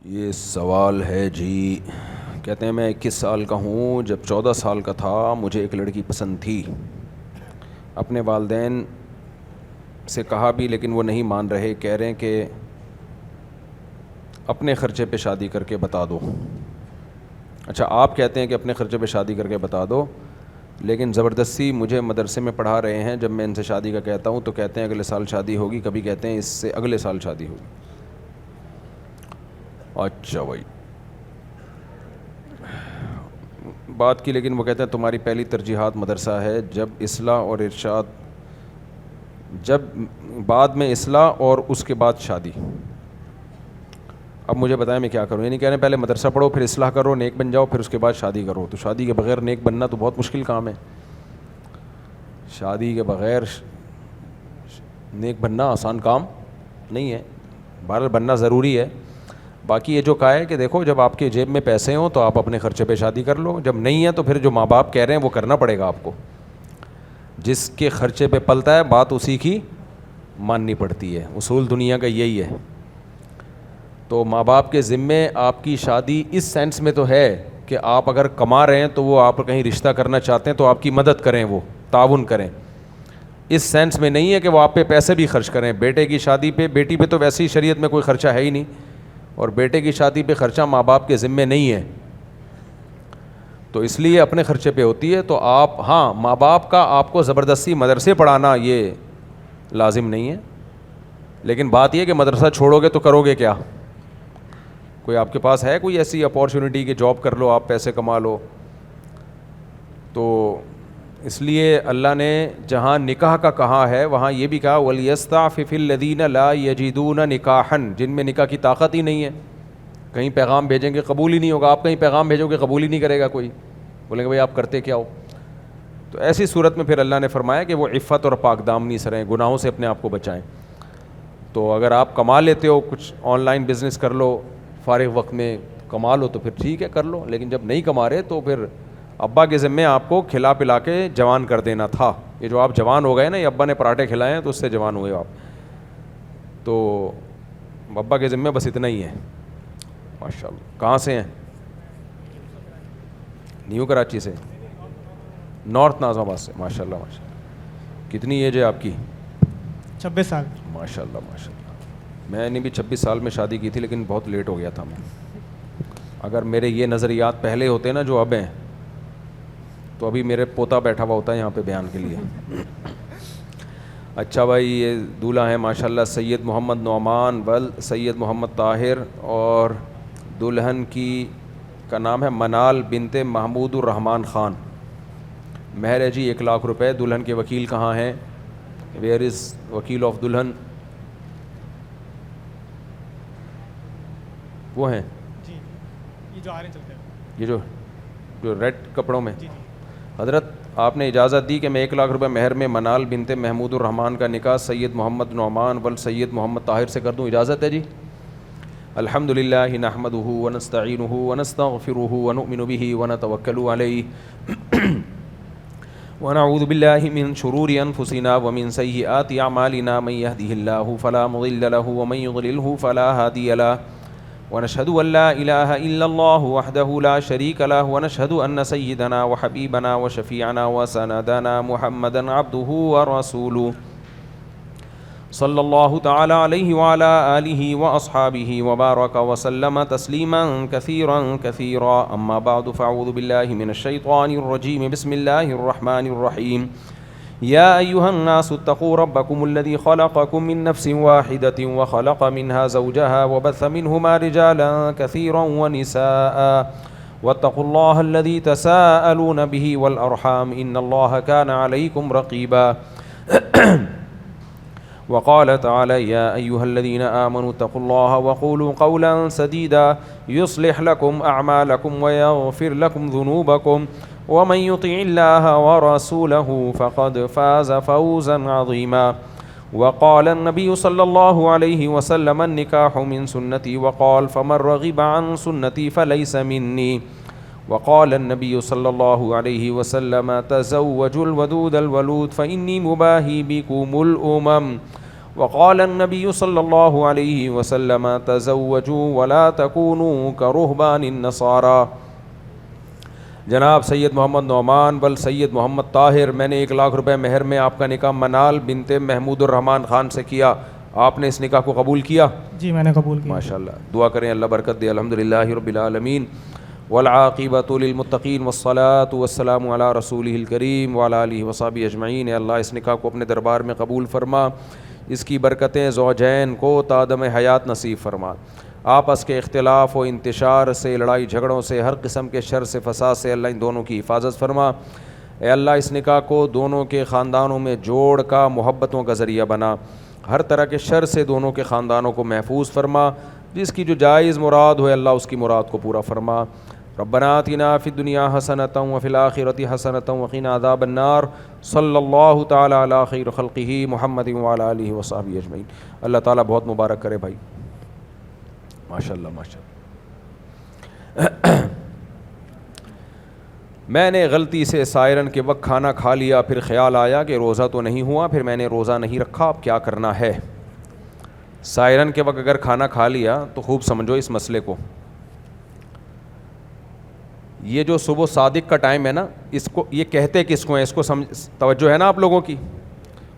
یہ سوال ہے جی، کہتے ہیں میں 21 سال کا ہوں، جب 14 سال کا تھا مجھے ایک لڑکی پسند تھی، اپنے والدین سے کہا بھی لیکن وہ نہیں مان رہے، کہہ رہے ہیں کہ اپنے خرچے پہ شادی کر کے بتا دو۔ اچھا، آپ کہتے ہیں کہ اپنے خرچے پہ شادی کر کے بتا دو، لیکن زبردستی مجھے مدرسے میں پڑھا رہے ہیں، جب میں ان سے شادی کا کہتا ہوں تو کہتے ہیں اگلے سال شادی ہوگی، کبھی کہتے ہیں اس سے اگلے سال شادی ہوگی۔ اچھا بھائی، بات کی، لیکن وہ کہتے ہیں تمہاری پہلی ترجیحات مدرسہ ہے، جب اصلاح اور ارشاد، جب بعد میں اصلاح اور اس کے بعد شادی۔ اب مجھے بتائیں میں کیا کروں؟ یعنی کہہ رہے ہیں پہلے مدرسہ پڑھو، پھر اصلاح کرو، نیک بن جاؤ، پھر اس کے بعد شادی کرو۔ تو شادی کے بغیر نیک بننا تو بہت مشکل کام ہے، شادی کے بغیر نیک بننا آسان کام نہیں ہے، بہرحال بننا ضروری ہے۔ باقی یہ جو کہا ہے کہ دیکھو جب آپ کے جیب میں پیسے ہوں تو آپ اپنے خرچے پہ شادی کر لو، جب نہیں ہے تو پھر جو ماں باپ کہہ رہے ہیں وہ کرنا پڑے گا آپ کو، جس کے خرچے پہ پلتا ہے بات اسی کی ماننی پڑتی ہے، اصول دنیا کا یہی ہے۔ تو ماں باپ کے ذمے آپ کی شادی اس سینس میں تو ہے کہ آپ اگر کما رہے ہیں تو وہ آپ کہیں رشتہ کرنا چاہتے ہیں تو آپ کی مدد کریں، وہ تعاون کریں، اس سینس میں نہیں ہے کہ وہ آپ پہ پیسے بھی خرچ کریں۔ بیٹے کی شادی پہ، بیٹی پہ تو ویسے ہی شریعت میں کوئی خرچہ ہے ہی نہیں، اور بیٹے کی شادی پہ خرچہ ماں باپ کے ذمے نہیں ہے، تو اس لیے اپنے خرچے پہ ہوتی ہے۔ تو آپ، ہاں، ماں باپ کا آپ کو زبردستی مدرسے پڑھانا یہ لازم نہیں ہے، لیکن بات یہ کہ مدرسہ چھوڑو گے تو کرو گے کیا؟ کوئی آپ کے پاس ہے کوئی ایسی اپارچونٹی کہ جاب کر لو، آپ پیسے کما لو؟ تو اس لیے اللہ نے جہاں نکاح کا کہا ہے وہاں یہ بھی کہا وَلْيَسْتَعْفِفِ الَّذِينَ لَا يَجِدُونَ نِكَاحًا، جن میں نکاح کی طاقت ہی نہیں ہے، کہیں پیغام بھیجیں گے قبول ہی نہیں ہوگا، آپ کہیں پیغام بھیجو گے قبول ہی نہیں کرے گا کوئی، بولیں گے بھائی آپ کرتے کیا ہو؟ تو ایسی صورت میں پھر اللہ نے فرمایا کہ وہ عفت اور پاک دامنی سے رہیں، گناہوں سے اپنے آپ کو بچائیں۔ تو اگر آپ کما لیتے ہو، کچھ آن لائن بزنس کر لو، فارغ وقت میں کما لو تو پھر ٹھیک ہے کر لو، لیکن جب نہیں کما رہے تو پھر ابا کے ذمے آپ کو کھلا پلا کے جوان کر دینا تھا۔ یہ جو آپ جوان ہو گئے نا، یہ ابا نے پراٹھے کھلائے ہیں تو اس سے جوان ہوئے آپ، تو ابا کے ذمے بس اتنا ہی ہے۔ ماشاء اللہ، کہاں سے ہیں؟ نیو کراچی سے، نارتھ ناظم آباد سے، ماشاء اللہ ماشاء اللہ۔ کتنی ایج ہے آپ کی؟ 26 سال۔ ماشاء اللہ ماشاء اللہ۔ میں نے بھی 26 سال میں شادی کی تھی، لیکن بہت لیٹ ہو گیا تھا میں۔ اگر میرے یہ نظریات پہلے ہوتے نا جو اب ہیں، تو ابھی میرے پوتا بیٹھا ہوا ہوتا ہے یہاں پہ بیان کے لیے۔ اچھا بھائی، یہ دولہا ہیں ماشاءاللہ سید محمد نعمان ول سید محمد طاہر، اور دلہن کا نام ہے منال بنت محمود الرحمان خان۔ مہر ہے جی 1,00,000 روپے۔ دلہن کے وکیل کہاں ہیں؟ ویئر از وکیل آف دلہن؟ وہ ہیں جی، یہ جو آ رہے ہیں چلتے ہیں، یہ جو ریڈ کپڑوں میں۔ جی جی۔ حضرت آپ نے اجازت دی کہ میں 1,00,000 روپے مہر میں منال بنت محمود الرحمان کا نکاح سید محمد نعمان ول سید محمد طاہر سے کر دوں، اجازت ہے جی؟ الحمد للہ نحمدہ ونستعینہ ونستغفرہ ونؤمن بہ ونتوکل علیہ ونعوذ باللہ من شرور انفسنا ومن سیئات اعمالنا، من یہدہ اللہ فلا مضل لہ ومن یضللہ فلا ہادی لہ، ونشهد أن لا إله إلا الله وحده لا شريك له، ونشهد أن سيدنا وحبيبنا وشفيعنا وسندنا محمدا عبده ورسوله صلى الله تعالى عليه وعلى آله وأصحابه وبارك وسلم تسليما كثيرا كثيرا، أما بعد فأعوذ بالله من الشيطان الرجيم، بسم الله الرحمن الرحيم، يا أيها الناس اتقوا ربكم الذي خلقكم من نفس واحدة وخلق منها زوجها وبث منهما رجالا كثيرا ونساء، واتقوا الله الذي تساءلون به والأرحام إن الله كان عليكم رقيبا، وقال تعالى يا أيها الذين آمنوا اتقوا الله وقولوا قولا سديدا يصلح لكم أعمالكم ويغفر لكم ذنوبكم ومن يطع الله ورسوله فقد فاز فوزا عظيما، وقال النبي صلى الله عليه وسلم النكاح من سنتي، وقال فمن رغب عن سنتي فليس مني، وقال النبي صلى الله عليه وسلم تزوجوا الودود الولود فإني مباهي بكم الأمم، وقال النبی صلی اللہ علیہ وسلم تزوجوا ولا تکونوا کرہبان النصارى. جناب سید محمد نعمان بل سید محمد طاہر، میں نے 1 لاکھ روپے مہر میں آپ کا نکاح منال بنت محمود الرحمان خان سے کیا. آپ نے اس نکاح کو قبول کیا؟ جی میں نے قبول کیا. ماشاءاللہ. دعا کریں اللہ برکت دے. الحمدللہ رب العالمین والعاقبۃ للمتقین والصلاۃ والسلام علی رسولہ الکریم وعلی آلہ وصحبہ اجمعین. اے اللہ اس نکاح کو اپنے دربار میں قبول فرما، اس کی برکتیں زوجین کو تادم حیات نصیب فرما. آپس کے اختلاف و انتشار سے، لڑائی جھگڑوں سے، ہر قسم کے شر سے، فساد سے اللہ ان دونوں کی حفاظت فرما. اے اللہ اس نکاح کو دونوں کے خاندانوں میں جوڑ کا محبتوں کا ذریعہ بنا. ہر طرح کے شر سے دونوں کے خاندانوں کو محفوظ فرما. جس کی جو جائز مراد ہوئے اللہ اس کی مراد کو پورا فرما. ربنا آتنا فی الدنیا حسنۃ وفی الآخرۃ حسنۃ وقنا عذاب النار. صلی اللہ تعالی علی خیر خلقہ محمد وعلی آلہ وصحبہ اجمعین. اللہ تعالیٰ بہت مبارک کرے بھائی. ماشاءاللہ ماشاءاللہ. میں نے غلطی سے سائرن کے وقت کھانا کھا لیا، پھر خیال آیا کہ روزہ تو نہیں ہوا، پھر میں نے روزہ نہیں رکھا، اب کیا کرنا ہے؟ سائرن کے وقت اگر کھانا کھا لیا تو خوب سمجھو اس مسئلے کو. یہ جو صبح صادق کا ٹائم ہے نا، اس کو یہ کہتے کس کو ہیں؟ اس کو توجہ ہے نا آپ لوگوں کی؟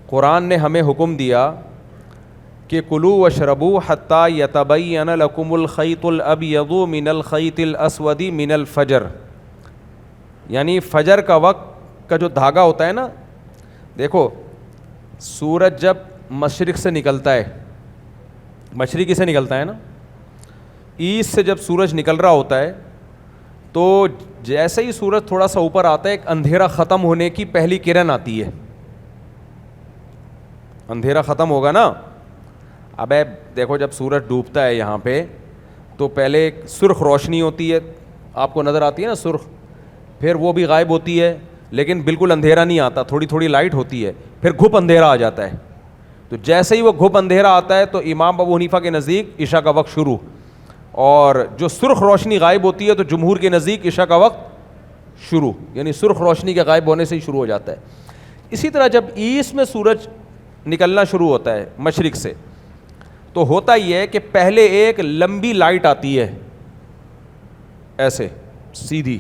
قرآن نے ہمیں حکم دیا کہ کلوا واشربوا حتی یتبین لکم الخیط الابیض من الخیط الاسود من الفجر. یعنی فجر کا وقت کا جو دھاگا ہوتا ہے نا، دیکھو سورج جب مشرق سے نکلتا ہے، مشرقی سے نکلتا ہے نا، ایسٹ سے جب سورج نکل رہا ہوتا ہے تو جیسے ہی سورج تھوڑا سا اوپر آتا ہے ایک اندھیرا ختم ہونے کی پہلی کرن آتی ہے. اندھیرا ختم ہوگا نا. اب دیکھو جب سورج ڈوبتا ہے یہاں پہ تو پہلے ایک سرخ روشنی ہوتی ہے، آپ کو نظر آتی ہے نا سرخ، پھر وہ بھی غائب ہوتی ہے لیکن بالکل اندھیرا نہیں آتا، تھوڑی تھوڑی لائٹ ہوتی ہے، پھر گھپ اندھیرا آ جاتا ہے. تو جیسے ہی وہ گھپ اندھیرا آتا ہے تو امام ابو حنیفہ کے نزدیک عشاء کا وقت شروع، اور جو سرخ روشنی غائب ہوتی ہے تو جمہور کے نزدیک عشاء کا وقت شروع، یعنی سرخ روشنی کے غائب ہونے سے ہی شروع ہو جاتا ہے. اسی طرح جب ایسٹ میں سورج نکلنا شروع ہوتا ہے مشرق سے تو ہوتا یہ ہے کہ پہلے ایک لمبی لائٹ آتی ہے ایسے سیدھی،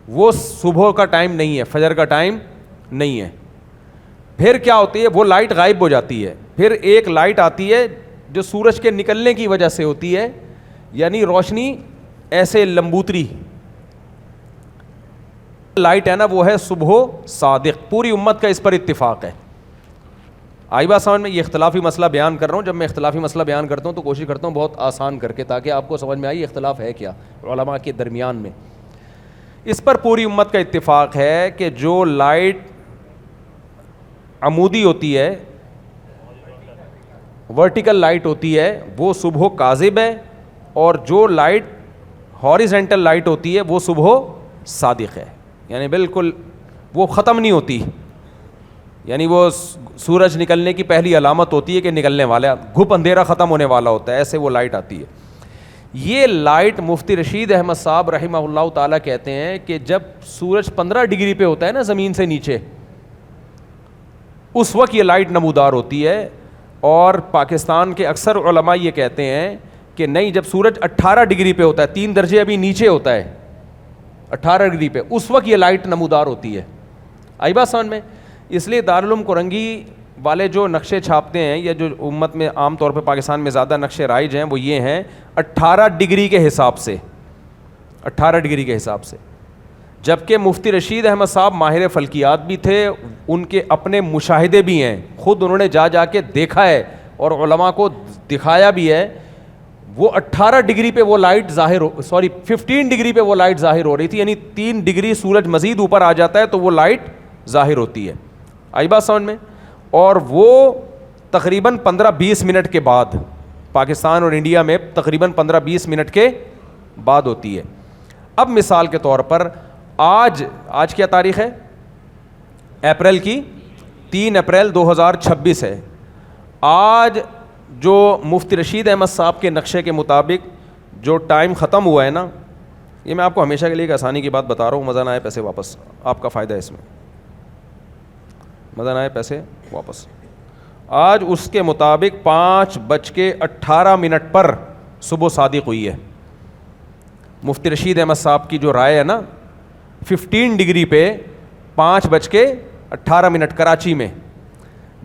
وہ صبح کا ٹائم نہیں ہے، فجر کا ٹائم نہیں ہے. پھر کیا ہوتی ہے؟ وہ لائٹ غائب ہو جاتی ہے، پھر ایک لائٹ آتی ہے جو سورج کے نکلنے کی وجہ سے ہوتی ہے، یعنی روشنی ایسے لمبوتری لائٹ ہے نا، وہ ہے صبح صادق. پوری امت کا اس پر اتفاق ہے. آئی بات سمجھ میں؟ یہ اختلافی مسئلہ بیان کر رہا ہوں. جب میں اختلافی مسئلہ بیان کرتا ہوں تو کوشش کرتا ہوں بہت آسان کر کے، تاکہ آپ کو سمجھ میں آئی اختلاف ہے کیا علماء کے درمیان میں. اس پر پوری امت کا اتفاق ہے کہ جو لائٹ عمودی ہوتی ہے، ورٹیکل لائٹ ہوتی ہے، وہ صبح کاذب ہے، اور جو لائٹ ہاریزنٹل لائٹ ہوتی ہے وہ صبح صادق ہے. یعنی بالکل وہ ختم نہیں ہوتی، یعنی وہ سورج نکلنے کی پہلی علامت ہوتی ہے کہ نکلنے والا، گھپ اندھیرا ختم ہونے والا ہوتا ہے، ایسے وہ لائٹ آتی ہے. یہ لائٹ مفتی رشید احمد صاحب رحمہ اللہ تعالیٰ کہتے ہیں کہ جب سورج 15 ڈگری پہ ہوتا ہے نا زمین سے نیچے، اس وقت یہ لائٹ نمودار ہوتی ہے. اور پاکستان کے اکثر علماء یہ کہتے ہیں کہ نہیں، جب سورج 18 ڈگری پہ ہوتا ہے، 3 درجے ابھی نیچے ہوتا ہے 18 ڈگری پہ، اس وقت یہ لائٹ نمودار ہوتی ہے. آئی بات سمجھ میں؟ اس لیے دارالعلوم کرنگی والے جو نقشے چھاپتے ہیں، یا جو امت میں عام طور پہ پاکستان میں زیادہ نقشے رائج ہیں، وہ یہ ہیں 18 ڈگری کے حساب سے، 18 ڈگری کے حساب سے. جبکہ مفتی رشید احمد صاحب ماہر فلکیات بھی تھے، ان کے اپنے مشاہدے بھی ہیں، خود انہوں نے جا کے دیکھا ہے اور علماء کو دکھایا بھی ہے. وہ 18 ڈگری پہ وہ لائٹ ظاہر 15 ڈگری پہ وہ لائٹ ظاہر ہو رہی تھی، یعنی 3 ڈگری سورج مزید اوپر آ جاتا ہے تو وہ لائٹ ظاہر ہوتی ہے. آئی بات سمجھ میں؟ اور وہ تقریباً 15-20 منٹ کے بعد، پاکستان اور انڈیا میں تقریباً 15-20 منٹ کے بعد ہوتی ہے. اب مثال کے طور پر آج کیا تاریخ ہے؟ اپریل کی 3 اپریل 2026 ہے. آج جو مفتی رشید احمد صاحب کے نقشے کے مطابق جو ٹائم ختم ہوا ہے نا، یہ میں آپ کو ہمیشہ کے لیے ایک آسانی کی بات بتا رہا ہوں، مزہ نہ آئے پیسے واپس، آپ کا فائدہ ہے اس میں، مزہ نہ آئے پیسے واپس. آج اس کے مطابق 5:18 پر صبح صادق ہوئی ہے. مفتی رشید احمد صاحب کی جو رائے ہے نا 15 ڈگری پہ 5:18 کراچی میں,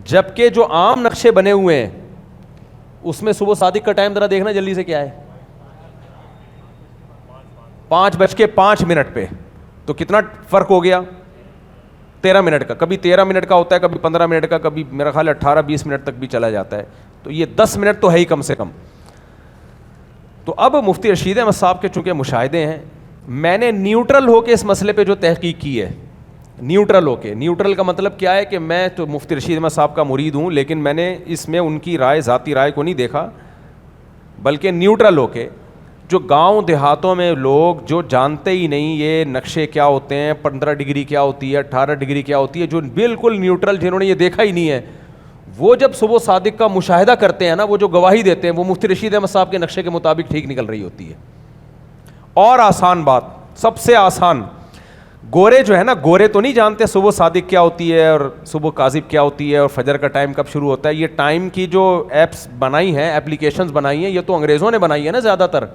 جبکہ جو عام نقشے بنے ہوئے ہیں اس میں صبح صادق کا ٹائم ذرا دیکھنا جلدی سے کیا ہے, 5:05 پہ. تو کتنا فرق ہو گیا, 13 منٹ کا. کبھی 13 منٹ کا ہوتا ہے, کبھی 15 منٹ کا, کبھی میرا خیال 18-20 منٹ تک بھی چلا جاتا ہے. تو یہ 10 منٹ تو ہے ہی کم سے کم. تو اب مفتی رشید احمد صاحب کے چونکہ مشاہدے ہیں, میں نے نیوٹرل ہو کے اس مسئلے پہ جو تحقیق کی ہے, نیوٹرل ہو کے, نیوٹرل کا مطلب کیا ہے کہ میں تو مفتی رشید احمد صاحب کا مرید ہوں, لیکن میں نے اس میں ان کی رائے, ذاتی رائے کو نہیں دیکھا, بلکہ نیوٹرل ہو کے جو گاؤں دیہاتوں میں لوگ جو جانتے ہی نہیں یہ نقشے کیا ہوتے ہیں, 15 ڈگری کیا ہوتی ہے, 18 ڈگری کیا ہوتی ہے, جو بالکل نیوٹرل جنہوں نے یہ دیکھا ہی نہیں ہے, وہ جب صبح صادق کا مشاہدہ کرتے ہیں نا, وہ جو گواہی دیتے ہیں وہ مفتی رشید احمد صاحب کے نقشے کے مطابق ٹھیک نکل رہی ہوتی ہے. اور آسان بات, سب سے آسان, گورے جو ہے نا, گورے تو نہیں جانتے صبح صادق کیا ہوتی ہے اور صبح کاذب کیا ہوتی ہے اور فجر کا ٹائم کب شروع ہوتا ہے. یہ ٹائم کی جو ایپس بنائی ہیں, اپلیکیشنز بنائی ہیں, یہ تو انگریزوں نے بنائی ہے نا زیادہ تر.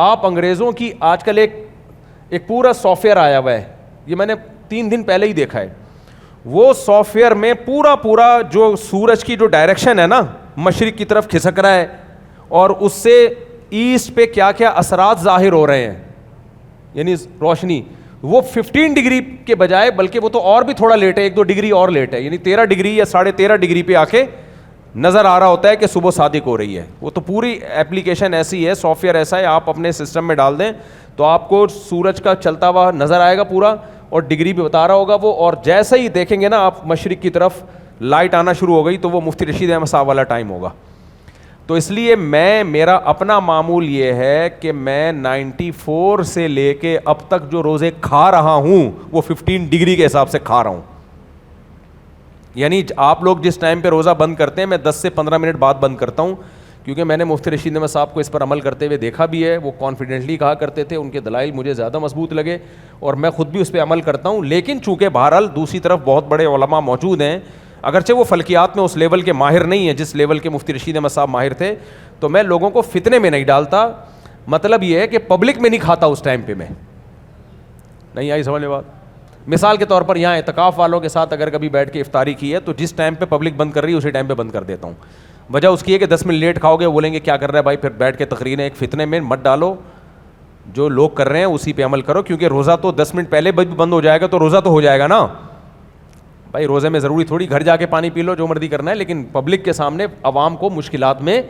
آپ انگریزوں کی آج کل ایک پورا سافٹ ویئر آیا ہوا ہے, یہ میں نے 3 دن پہلے ہی دیکھا ہے. وہ سافٹ ویئر میں پورا جو سورج کی جو ڈائریکشن ہے نا مشرق کی طرف کھسک رہا ہے, اور اس سے ایسٹ پہ کیا کیا اثرات ظاہر ہو رہے ہیں, یعنی روشنی, وہ 15 ڈگری کے بجائے بلکہ وہ تو اور بھی تھوڑا لیٹ ہے, 1-2 ڈگری اور لیٹ ہے, یعنی 13 ڈگری یا 13.5 ڈگری پہ آ کے نظر آ رہا ہوتا ہے کہ صبح صادق ہو رہی ہے. وہ تو پوری ایپلیکیشن ایسی ہے, سافٹ ویئر ایسا ہے, آپ اپنے سسٹم میں ڈال دیں تو آپ کو سورج کا چلتا ہوا نظر آئے گا پورا, اور ڈگری بھی بتا رہا ہوگا وہ. اور جیسے ہی دیکھیں گے نا آپ مشرق کی طرف لائٹ آنا شروع ہو گئی تو وہ مفتی رشید احمد صاحب والا ٹائم ہوگا. تو اس لیے میرا اپنا معمول یہ ہے کہ میں 94 سے لے کے اب تک جو روزے کھا رہا ہوں وہ 15 ڈگری کے حساب سے کھا رہا ہوں. یعنی آپ لوگ جس ٹائم پہ روزہ بند کرتے ہیں میں 10 سے 15 منٹ بعد بند کرتا ہوں, کیونکہ میں نے مفتی رشید احمد صاحب کو اس پر عمل کرتے ہوئے دیکھا بھی ہے. وہ کانفیڈنٹلی کہا کرتے تھے, ان کے دلائل مجھے زیادہ مضبوط لگے اور میں خود بھی اس پہ عمل کرتا ہوں. لیکن چونکہ بہرحال دوسری طرف بہت بڑے علماء موجود ہیں, اگرچہ وہ فلکیات میں اس لیول کے ماہر نہیں ہیں جس لیول کے مفتی رشید احمد صاحب ماہر تھے, تو میں لوگوں کو فتنے میں نہیں ڈالتا. مطلب یہ ہے کہ پبلک میں نہیں کھاتا اس ٹائم پہ. میں نہیں آئی سمجھ میں بات؟ مثال کے طور پر یہاں اعتکاف والوں کے ساتھ اگر کبھی بیٹھ کے افطاری کی ہے تو جس ٹائم پہ پبلک بند کر رہی ہے اسی ٹائم پہ بند کر دیتا ہوں. وجہ اس کی ہے کہ 10 منٹ لیٹ کھاؤ گے, بولیں گے کیا کر رہا ہے بھائی, پھر بیٹھ کے تقریر ایک فتنے میں مت ڈالو. جو لوگ کر رہے ہیں اسی پہ عمل کرو, کیونکہ روزہ تو 10 منٹ پہلے بند ہو جائے گا تو روزہ تو ہو جائے گا نا بھائی. روزے میں ضروری تھوڑی گھر جا کے پانی پی لو, جو مرضی کرنا ہے, لیکن پبلک کے سامنے عوام کو مشکلات میں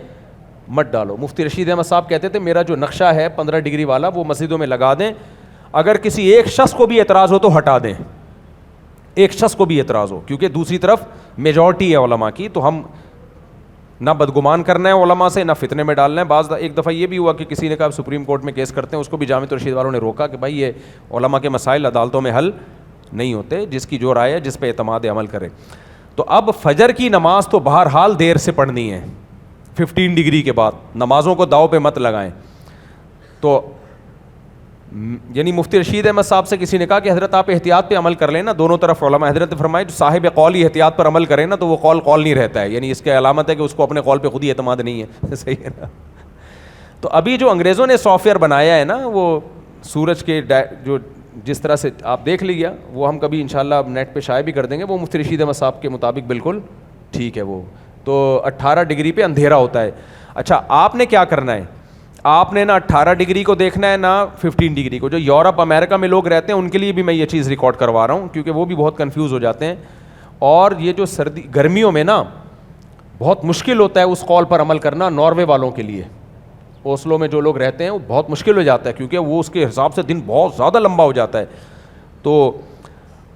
مت ڈالو. مفتی رشید احمد صاحب کہتے تھے میرا جو نقشہ ہے 15 ڈگری والا وہ مسجدوں میں لگا دیں, اگر کسی ایک شخص کو بھی اعتراض ہو تو ہٹا دیں, ایک شخص کو بھی اعتراض ہو, کیونکہ دوسری طرف میجورٹی ہے علماء کی, تو ہم نہ بدگمان کرنا ہے علماء سے, نہ فتنے میں ڈالنا ہے. ایک دفعہ یہ بھی ہوا کہ کسی نے کہا سپریم کورٹ میں کیس کرتے ہیں, اس کو بھی جامعۃ الرشید والوں نے روکا کہ بھائی یہ علماء کے مسائل عدالتوں میں حل نہیں ہوتے, جس کی جو رائے ہے جس پہ اعتماد عمل کرے. تو اب فجر کی نماز تو بہرحال دیر سے پڑھنی ہے 15 ڈگری کے بعد, نمازوں کو داؤ پہ مت لگائیں. تو یعنی مفتی رشید احمد صاحب سے کسی نے کہا کہ حضرت آپ احتیاط پہ عمل کر لیں نا, دونوں طرف علماء. حضرت نے فرمایا جو صاحب قول ہی احتیاط پر عمل کرے نا تو وہ قول نہیں رہتا ہے, یعنی اس کی علامت ہے کہ اس کو اپنے قول پہ خود ہی اعتماد نہیں ہے. صحیح ہے نا. تو ابھی جو انگریزوں نے سافٹ ویئر بنایا ہے نا, وہ سورج کے جو جس طرح سے آپ دیکھ لیجیے, وہ ہم کبھی انشاءاللہ نیٹ پہ شائع بھی کر دیں گے, وہ مفتی رشید احمد صاحب کے مطابق بالکل ٹھیک ہے. وہ تو 18 ڈگری پہ اندھیرا ہوتا ہے. اچھا آپ نے کیا کرنا ہے, آپ نے نہ 18 ڈگری کو دیکھنا ہے نہ 15 ڈگری کو. جو یورپ امریکہ میں لوگ رہتے ہیں ان کے لیے بھی میں یہ چیز ریکارڈ کروا رہا ہوں, کیونکہ وہ بھی بہت کنفیوز ہو جاتے ہیں. اور یہ جو گرمیوں میں نا بہت مشکل ہوتا ہے اس قول پر عمل کرنا ناروے والوں کے لیے. اوسلو میں جو لوگ رہتے ہیں وہ بہت مشکل ہو جاتا ہے, کیونکہ وہ اس کے حساب سے دن بہت زیادہ لمبا ہو جاتا ہے. تو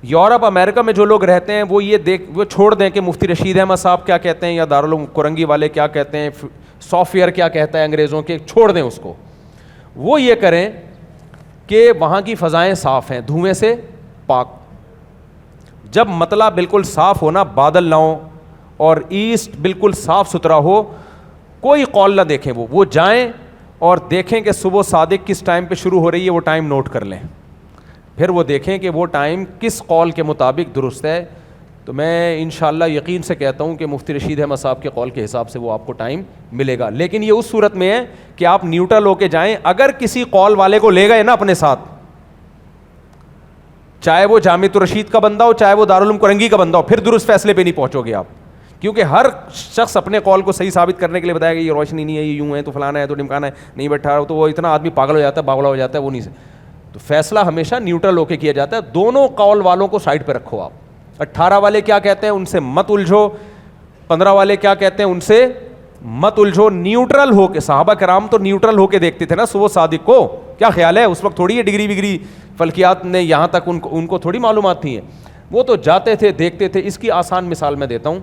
یورپ امریکہ میں جو لوگ رہتے ہیں وہ چھوڑ دیں کہ مفتی رشید احمد صاحب کیا کہتے ہیں یا دارالعلوم کرنگی والے کیا کہتے ہیں, سافٹ ویئر کیا کہتا ہے انگریزوں کے, چھوڑ دیں اس کو. وہ یہ کریں کہ وہاں کی فضائیں صاف ہیں, دھوئیں سے پاک. جب مطلع بالکل صاف ہونا, بادل نہ ہو اور ایسٹ بالکل صاف ستھرا ہو, کوئی قول نہ دیکھیں, وہ جائیں اور دیکھیں کہ صبح صادق کس ٹائم پہ شروع ہو رہی ہے, وہ ٹائم نوٹ کر لیں. پھر وہ دیکھیں کہ وہ ٹائم کس قول کے مطابق درست ہے. تو میں انشاءاللہ یقین سے کہتا ہوں کہ مفتی رشید احمد صاحب کے قول کے حساب سے وہ آپ کو ٹائم ملے گا، لیکن یہ اس صورت میں ہے کہ آپ نیوٹرل ہو کے جائیں. اگر کسی قول والے کو لے گئے نا اپنے ساتھ، چاہے وہ جامعۃ الرشید کا بندہ ہو چاہے وہ دارالعلوم کرنگی کا بندہ ہو، پھر درست فیصلے پہ نہیں پہنچو گے آپ، کیونکہ ہر شخص اپنے قول کو صحیح ثابت کرنے کے لیے بتائے گا یہ روشنی نہیں ہے، یہ یوں ہے تو فلانا ہے تو ڈمکانا ہے، نہیں بیٹھا تو وہ اتنا آدمی پاگل ہو جاتا ہے، باولا ہو جاتا ہے وہ نہیں سے. تو فیصلہ ہمیشہ نیوٹرل ہو کے کیا جاتا ہے. دونوں قول والوں کو سائڈ پہ رکھو آپ. 18 والے کیا کہتے ہیں ان سے مت الجھو، 15 والے کیا کہتے ہیں ان سے مت الجھو. نیوٹرل ہو کے، صحابہ کرام تو نیوٹرل ہو کے دیکھتے تھے نا صبح صادق کو. کیا خیال ہے اس وقت تھوڑی ہے ڈگری وگری فلکیات نے یہاں تک ان کو تھوڑی معلومات تھیں، وہ تو جاتے تھے دیکھتے تھے. اس کی آسان مثال میں دیتا ہوں.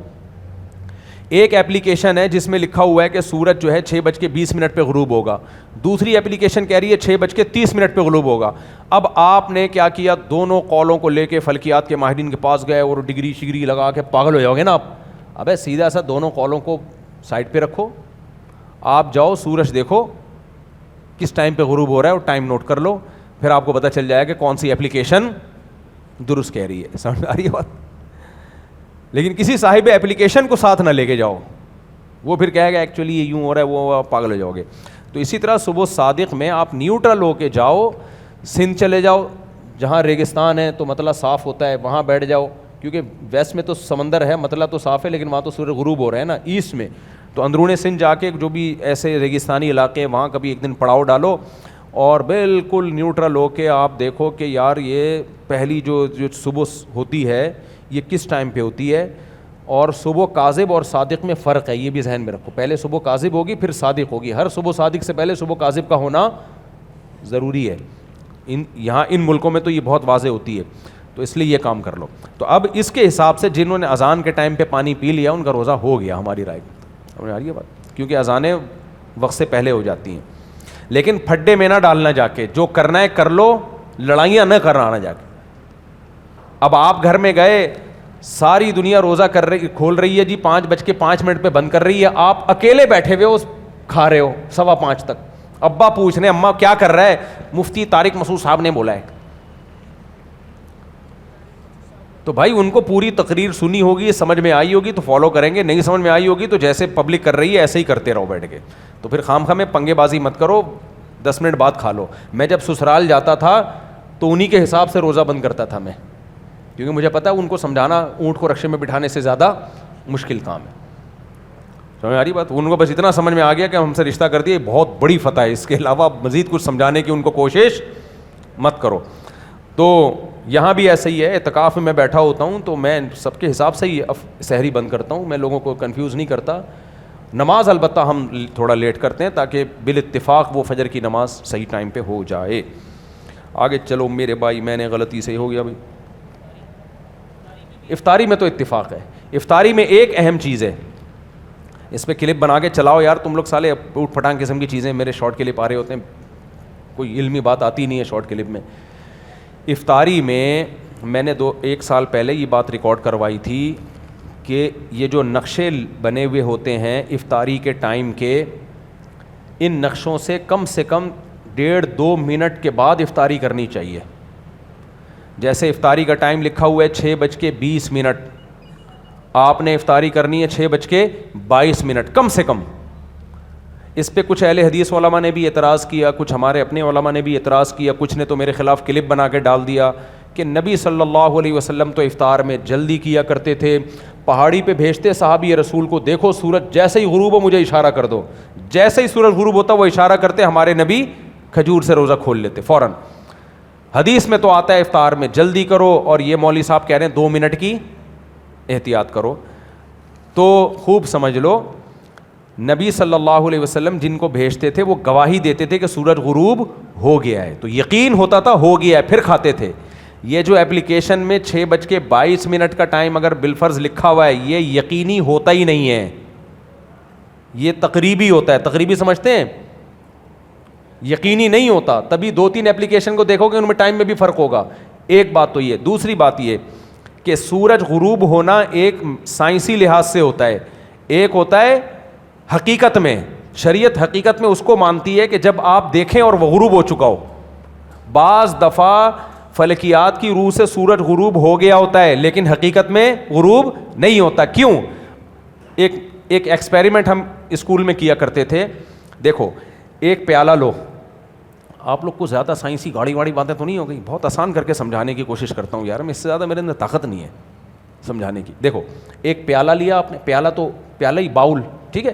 ایک ایپلیکیشن ہے جس میں لکھا ہوا ہے کہ سورج جو ہے 6:20 پہ غروب ہوگا، دوسری ایپلیکیشن کہہ رہی ہے 6:30 پہ غروب ہوگا. اب آپ نے کیا کیا، دونوں قولوں کو لے کے فلکیات کے ماہرین کے پاس گئے اور ڈگری شگری لگا کے پاگل ہو جاؤ گے نا آپ. ابے سیدھا سا دونوں قولوں کو سائڈ پہ رکھو، آپ جاؤ سورج دیکھو کس ٹائم پہ غروب ہو رہا ہے اور ٹائم نوٹ کر لو، پھر آپ کو پتہ چل جائے گا کہ کون سی ایپلیکیشن درست کہہ رہی ہے. سمجھ آ رہی ہے بات؟ لیکن کسی صاحب ایپلیکیشن کو ساتھ نہ لے کے جاؤ، وہ پھر کہے گا ایکچولی یہ یوں ہو رہا ہے، وہ پاگل ہو جاؤ گے. تو اسی طرح صبح صادق میں آپ نیوٹرل ہو کے جاؤ. سندھ چلے جاؤ جہاں ریگستان ہے تو مطلع صاف ہوتا ہے، وہاں بیٹھ جاؤ، کیونکہ ویسٹ میں تو سمندر ہے مطلع تو صاف ہے لیکن وہاں تو سورج غروب ہو رہا ہے نا ایسٹ میں. تو اندرون سندھ جا کے جو بھی ایسے ریگستانی علاقے ہیں وہاں کبھی ایک دن پڑاؤ ڈالو اور بالکل نیوٹرل ہو کے آپ دیکھو کہ یار یہ پہلی جو صبح ہوتی ہے یہ کس ٹائم پہ ہوتی ہے. اور صبح کاذب اور صادق میں فرق ہے، یہ بھی ذہن میں رکھو. پہلے صبح کاذب ہوگی پھر صادق ہوگی، ہر صبح صادق سے پہلے صبح کاذب کا ہونا ضروری ہے. یہاں ان ملکوں میں تو یہ بہت واضح ہوتی ہے، تو اس لیے یہ کام کر لو. تو اب اس کے حساب سے جنہوں نے اذان کے ٹائم پہ پانی پی لیا ان کا روزہ ہو گیا ہماری رائے. سمجھ آ رہی ہے بات؟ کیونکہ اذانیں وقت سے پہلے ہو جاتی ہیں. لیکن پھڈے میں نہ ڈالنا جا کے، جو کرنا ہے کر لو، لڑائیاں نہ کرنا جا کے. اب آپ گھر میں گئے، ساری دنیا روزہ کر رہی کھول رہی ہے جی 5:05 پہ بند کر رہی ہے، آپ اکیلے بیٹھے ہوئے ہو کھا رہے ہو 5:15 تک. ابا پوچھ رہے ہیں اماں کیا کر رہا ہے، مفتی طارق مسعود صاحب نے بولا ہے. تو بھائی ان کو پوری تقریر سنی ہوگی، سمجھ میں آئی ہوگی تو فالو کریں گے، نہیں سمجھ میں آئی ہوگی تو جیسے پبلک کر رہی ہے ایسے ہی کرتے رہو بیٹھ کے. تو پھر خام خواہ میں پنگے بازی مت کرو، 10 منٹ بعد کھا لو. میں جب سسرال جاتا تھا تو انہی کے حساب سے روزہ بند کرتا تھا میں، کیونکہ مجھے پتا ہے ان کو سمجھانا اونٹ کو رکشے میں بٹھانے سے زیادہ مشکل کام ہے. سمجھ آ رہی بات؟ ان کو بس اتنا سمجھ میں آ گیا کہ ہم سے رشتہ کر دیا، بہت بڑی فتح ہے، اس کے علاوہ مزید کچھ سمجھانے کی ان کو کوشش مت کرو. تو یہاں بھی ایسا ہی ہے، اعتکاف میں میں بیٹھا ہوتا ہوں تو میں سب کے حساب سے ہی سحری بند کرتا ہوں، میں لوگوں کو کنفیوز نہیں کرتا. نماز البتہ ہم تھوڑا لیٹ کرتے ہیں تاکہ بالاتفاق وہ فجر کی نماز صحیح ٹائم پہ ہو جائے. آگے چلو میرے بھائی، میں نے غلطی سے ہو گیا بھائی. افطاری میں تو اتفاق ہے. افطاری میں ایک اہم چیز ہے، اس پہ کلپ بنا کے چلاؤ یار تم لوگ، سالے اوٹ پٹانگ قسم کی چیزیں میرے شارٹ کلپ آ رہے ہوتے ہیں، کوئی علمی بات آتی نہیں ہے شارٹ کلپ میں. افطاری میں نے 1 سال پہلے یہ بات ریکارڈ کروائی تھی کہ یہ جو نقشے بنے ہوئے ہوتے ہیں افطاری کے ٹائم کے، ان نقشوں سے کم 1.5-2 منٹ کے بعد افطاری کرنی چاہیے. جیسے افطاری کا ٹائم لکھا ہوا ہے 6:20، آپ نے افطاری کرنی ہے 6:22 کم سے کم. اس پہ کچھ اہل حدیث علماء نے بھی اعتراض کیا، کچھ ہمارے اپنے علماء نے بھی اعتراض کیا، کچھ نے تو میرے خلاف کلپ بنا کے ڈال دیا کہ نبی صلی اللہ علیہ وسلم تو افطار میں جلدی کیا کرتے تھے، پہاڑی پہ بھیجتے صحابی رسول کو، دیکھو سورج جیسے ہی غروب ہو مجھے اشارہ کر دو، جیسے ہی سورج غروب ہوتا وہ اشارہ کرتے، ہمارے نبی کھجور سے روزہ کھول لیتے فوراً. حدیث میں تو آتا ہے افطار میں جلدی کرو، اور یہ مولوی صاحب کہہ رہے ہیں 2 منٹ کی احتیاط کرو. تو خوب سمجھ لو، نبی صلی اللہ علیہ وسلم جن کو بھیجتے تھے وہ گواہی دیتے تھے کہ سورج غروب ہو گیا ہے، تو یقین ہوتا تھا ہو گیا ہے، پھر کھاتے تھے. یہ جو ایپلیکیشن میں 6:22 کا ٹائم اگر بالفرض لکھا ہوا ہے، یہ یقینی ہوتا ہی نہیں ہے، یہ تقریبی ہوتا ہے. تقریبی سمجھتے ہیں؟ یقینی نہیں ہوتا. تبھی 2-3 ایپلیکیشن کو دیکھو گے ان میں ٹائم میں بھی فرق ہوگا. ایک بات تو یہ. دوسری بات یہ کہ سورج غروب ہونا ایک سائنسی لحاظ سے ہوتا ہے، ایک ہوتا ہے حقیقت میں. شریعت حقیقت میں اس کو مانتی ہے کہ جب آپ دیکھیں اور وہ غروب ہو چکا ہو. بعض دفعہ فلکیات کی روح سے سورج غروب ہو گیا ہوتا ہے لیکن حقیقت میں غروب نہیں ہوتا. کیوں؟ ایک ایکسپیریمنٹ ہم اسکول میں کیا کرتے تھے. دیکھو ایک پیالہ لو, آپ لوگ کو زیادہ سائنسی گاڑی واڑی باتیں تو نہیں ہو گئی, بہت آسان کر کے سمجھانے کی کوشش کرتا ہوں یار میں, اس سے زیادہ میرے اندر طاقت نہیں ہے سمجھانے کی. دیکھو ایک پیالہ لیا آپ نے, پیالہ تو پیالہ ہی, باؤل, ٹھیک ہے,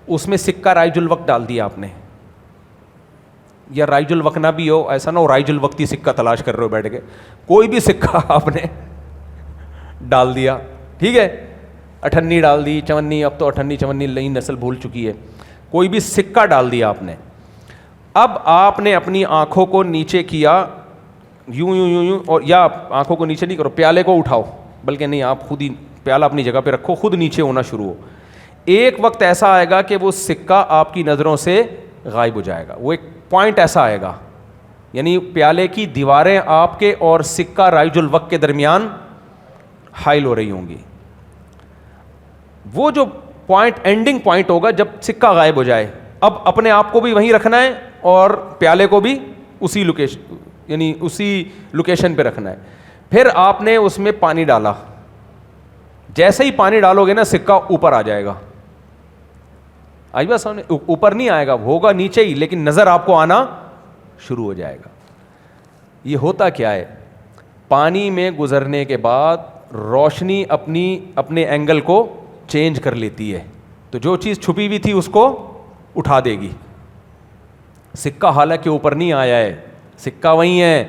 اس میں سکہ رائج الوقت ڈال دیا آپ نے, یا رائج الوقت نہ بھی ہو, ایسا نہ ہو رائج الوقتی سکہ تلاش کر رہے ہو بیٹھ کے, کوئی بھی سکہ آپ نے ڈال دیا, ٹھیک ہے, اٹھنی ڈال دی, چونی, اب تو اٹھنی چونی نئی نسل بھول چکی ہے, کوئی بھی سکہ ڈال دیا آپ نے. اب آپ نے اپنی آنکھوں کو نیچے کیا یوں یوں یوں یوں, اور یا آنکھوں کو نیچے نہیں کرو, پیالے کو اٹھاؤ, بلکہ نہیں آپ خود ہی پیالہ اپنی جگہ پہ رکھو, خود نیچے ہونا شروع ہو. ایک وقت ایسا آئے گا کہ وہ سکہ آپ کی نظروں سے غائب ہو جائے گا. وہ ایک پوائنٹ ایسا آئے گا, یعنی پیالے کی دیواریں آپ کے اور سکہ رائج الوقت کے درمیان حائل ہو رہی ہوں گی. وہ جو پوائنٹ اینڈنگ پوائنٹ ہوگا جب سکہ غائب ہو جائے, اب اپنے آپ کو بھی وہیں رکھنا ہے اور پیالے کو بھی اسی لوکیشن, یعنی اسی لوکیشن پہ رکھنا ہے. پھر آپ نے اس میں پانی ڈالا, جیسے ہی پانی ڈالو گے نا سکہ اوپر آ جائے گا. آئی بات سامنے, اوپر نہیں آئے گا, ہوگا نیچے ہی, لیکن نظر آپ کو آنا شروع ہو جائے گا. یہ ہوتا کیا ہے, پانی میں گزرنے کے بعد روشنی اپنے اینگل کو چینج کر لیتی ہے, تو جو چیز چھپی ہوئی تھی اس کو اٹھا دے گی. سکہ حالانکہ اوپر نہیں آیا ہے, سکہ وہیں ہے,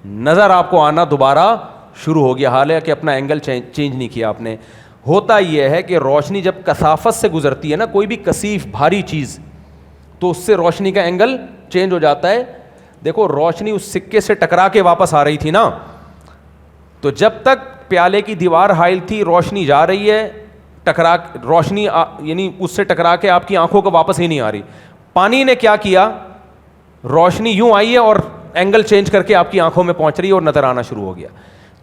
نظر آپ کو آنا دوبارہ شروع ہو گیا, حالانکہ اپنا اینگل چینج نہیں کیا آپ نے. ہوتا یہ ہے کہ روشنی جب کثافت سے گزرتی ہے نا, کوئی بھی کثیف بھاری چیز, تو اس سے روشنی کا اینگل چینج ہو جاتا ہے. دیکھو روشنی اس سکے سے ٹکرا کے واپس آ رہی تھی نا, تو جب تک پیالے کی دیوار حائل تھی روشنی جا رہی ہے, روشنی یعنی اس سے ٹکرا کے آپ کی آنکھوں کو واپس ہی نہیں آ رہی. پانی نے کیا کیا, روشنی یوں آئی ہے اور اینگل چینج کر کے آپ کی آنکھوں میں پہنچ رہی ہے اور نظر آنا شروع ہو گیا.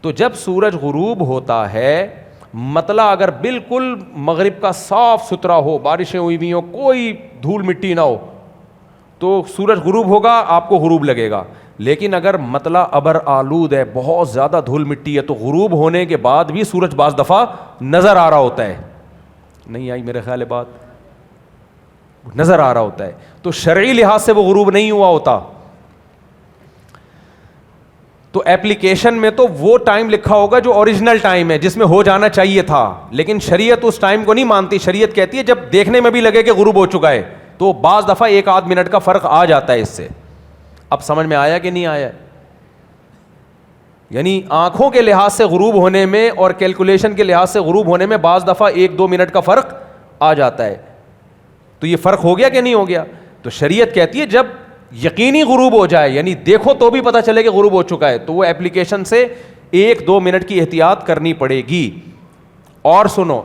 تو جب سورج غروب ہوتا ہے, مطلع اگر بالکل مغرب کا صاف ستھرا ہو, بارشیں ہوئی ہوئی ہوں, کوئی دھول مٹی نہ ہو, تو سورج غروب ہوگا, آپ کو غروب لگے گا. لیکن اگر مطلع ابر آلود ہے, بہت زیادہ دھول مٹی ہے, تو غروب ہونے کے بعد بھی سورج بعض دفعہ نظر آ رہا ہوتا ہے. نہیں آئی میرے خیال ہے بات, نظر آ رہا ہوتا ہے. تو شرعی لحاظ سے وہ غروب نہیں ہوا ہوتا. تو ایپلیکیشن میں تو وہ ٹائم لکھا ہوگا جو اوریجنل ٹائم ہے, جس میں ہو جانا چاہیے تھا, لیکن شریعت اس ٹائم کو نہیں مانتی. شریعت کہتی ہے جب دیکھنے میں بھی لگے کہ غروب ہو چکا ہے, تو بعض دفعہ 1-8 منٹ کا فرق آ جاتا ہے اس سے. اب سمجھ میں آیا کہ نہیں آیا؟ یعنی آنکھوں کے لحاظ سے غروب ہونے میں اور کیلکولیشن کے لحاظ سے غروب ہونے میں بعض دفعہ 1-2 منٹ کا فرق آ جاتا ہے. تو یہ فرق ہو گیا کہ نہیں ہو گیا؟ تو شریعت کہتی ہے جب یقینی غروب ہو جائے, یعنی دیکھو تو بھی پتہ چلے کہ غروب ہو چکا ہے, تو وہ ایپلیکیشن سے 1-2 منٹ کی احتیاط کرنی پڑے گی. اور سنو